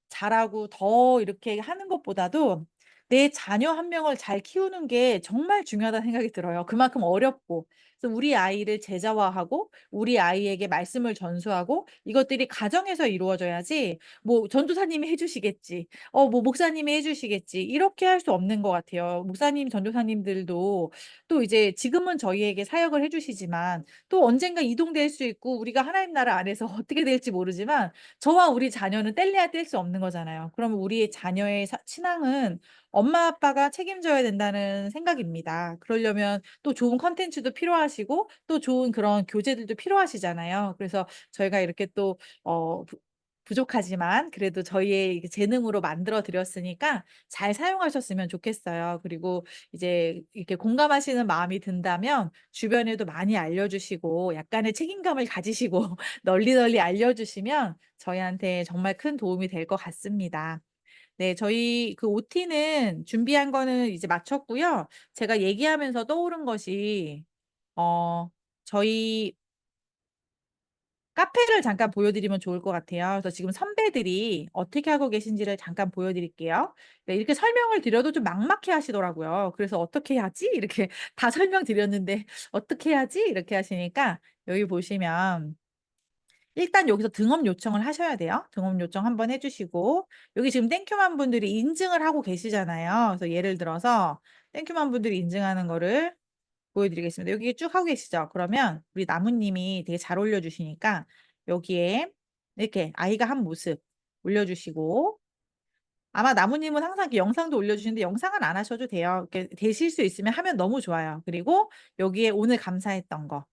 S1: 잘하고 더 이렇게 하는 것보다도 내 자녀 한 명을 잘 키우는 게 정말 중요하다는 생각이 들어요. 그만큼 어렵고 그래서 우리 아이를 제자화하고 우리 아이에게 말씀을 전수하고 이것들이 가정에서 이루어져야지 뭐 전도사님이 해 주시겠지. 뭐 목사님이 해 주시겠지. 이렇게 할 수 없는 것 같아요. 목사님, 전도사님들도 또 이제 지금은 저희에게 사역을 해 주시지만 또 언젠가 이동될 수 있고 우리가 하나님 나라 안에서 어떻게 될지 모르지만 저와 우리 자녀는 뗄래야 뗄 수 없는 거잖아요. 그러면 우리의 자녀의 신앙은 엄마 아빠가 책임져야 된다는 생각입니다. 그러려면 또 좋은 콘텐츠도 필요하시고 또 좋은 그런 교재들도 필요하시잖아요. 그래서 저희가 이렇게 또 부족하지만 그래도 저희의 이게 재능으로 만들어 드렸으니까 잘 사용하셨으면 좋겠어요. 그리고 이제 이렇게 공감하시는 마음이 든다면 주변에도 많이 알려주시고 약간의 책임감을 가지시고 널리 널리 알려주시면 저희한테 정말 큰 도움이 될 것 같습니다. 네, 저희 그 OT는 준비한 거는 이제 마쳤고요. 제가 얘기하면서 떠오른 것이 저희 카페를 잠깐 보여드리면 좋을 것 같아요. 그래서 지금 선배들이 어떻게 하고 계신지를 잠깐 보여드릴게요. 네, 이렇게 설명을 드려도 좀 막막해 하시더라고요. 그래서 "어떻게 해야지?" 이렇게 다 설명드렸는데 "어떻게 해야지?" 이렇게 하시니까 여기 보시면 일단 여기서 등업 요청을 하셔야 돼요. 등업 요청 한번 해 주시고 여기 지금 땡큐만 분들이 인증을 하고 계시잖아요. 그래서 예를 들어서 땡큐만 분들이 인증하는 거를 보여드리겠습니다. 여기 쭉 하고 계시죠? 그러면 우리 나무님이 되게 잘 올려주시니까 여기에 이렇게 아이가 한 모습 올려주시고 아마 나무님은 항상 이렇게 영상도 올려주시는데 영상은 안 하셔도 돼요. 이렇게 되실 수 있으면 하면 너무 좋아요. 그리고 여기에 오늘 감사했던 거.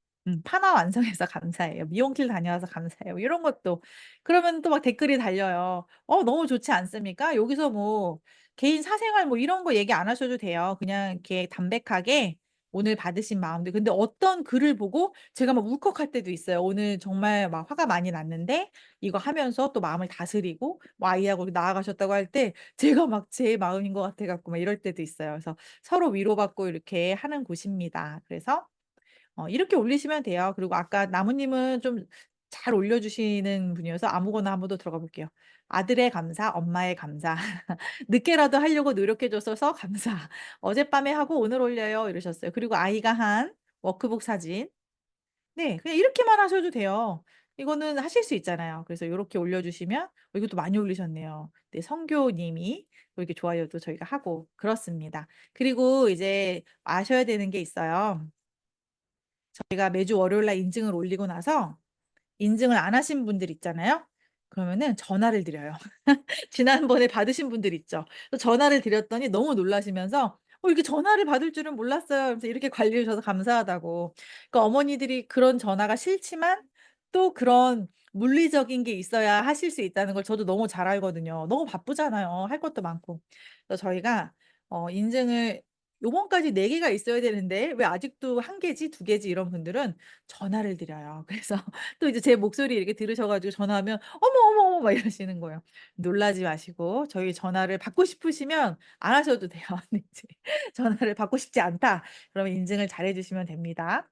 S1: 파마 완성해서 감사해요. 미용실 다녀와서 감사해요. 이런 것도. 그러면 또 막 댓글이 달려요. 너무 좋지 않습니까? 여기서 뭐 개인 사생활 뭐 이런 거 얘기 안 하셔도 돼요. 그냥 이렇게 담백하게 오늘 받으신 마음들. 근데 어떤 글을 보고 제가 막 울컥할 때도 있어요. 오늘 정말 막 화가 많이 났는데 이거 하면서 또 마음을 다스리고 뭐 아이하고 나아가셨다고 할 때 제가 막 제 마음인 것 같아 갖고 막 이럴 때도 있어요. 그래서 서로 위로받고 이렇게 하는 곳입니다. 그래서 이렇게 올리시면 돼요. 그리고 아까 나무님은 좀 잘 올려주시는 분이어서 아무거나 한번 더 들어가 볼게요. "아들의 감사, 엄마의 감사. 늦게라도 하려고 노력해 줬어서 감사. 어젯밤에 하고 오늘 올려요." 이러셨어요. 그리고 아이가 한 워크북 사진. 네. 그냥 이렇게만 하셔도 돼요. 이거는 하실 수 있잖아요. 그래서 요렇게 올려주시면 이것도 많이 올리셨네요. 네, 성교님이 이렇게 좋아요도 저희가 하고 그렇습니다. 그리고 이제 아셔야 되는 게 있어요. 저희가 매주 월요일 날 인증을 올리고 나서 인증을 안 하신 분들 있잖아요. 그러면은 전화를 드려요. 지난번에 받으신 분들 있죠. 또 전화를 드렸더니 너무 놀라시면서 이렇게 전화를 받을 줄은 몰랐어요." 이러면서 이렇게 관리해 주셔서 감사하다고. 그러니까 어머니들이 그런 전화가 싫지만 또 그런 물리적인 게 있어야 하실 수 있다는 걸 저도 너무 잘 알거든요. 너무 바쁘잖아요, 할 것도 많고. 그래서 저희가 인증을 요번까지 4 개가 있어야 되는데 왜 아직도 1 개지 2 개지 이런 분들은 전화를 드려요. 그래서 또 이제 제 목소리 이렇게 들으셔 가지고 전화하면 "어머, 어머, 어머." 막 이러시는 거예요. 놀라지 마시고 저희 전화를 받고 싶으시면 안 하셔도 돼요. 근데 이제 전화를 받고 싶지 않다 그러면 인증을 잘해 주시면 됩니다.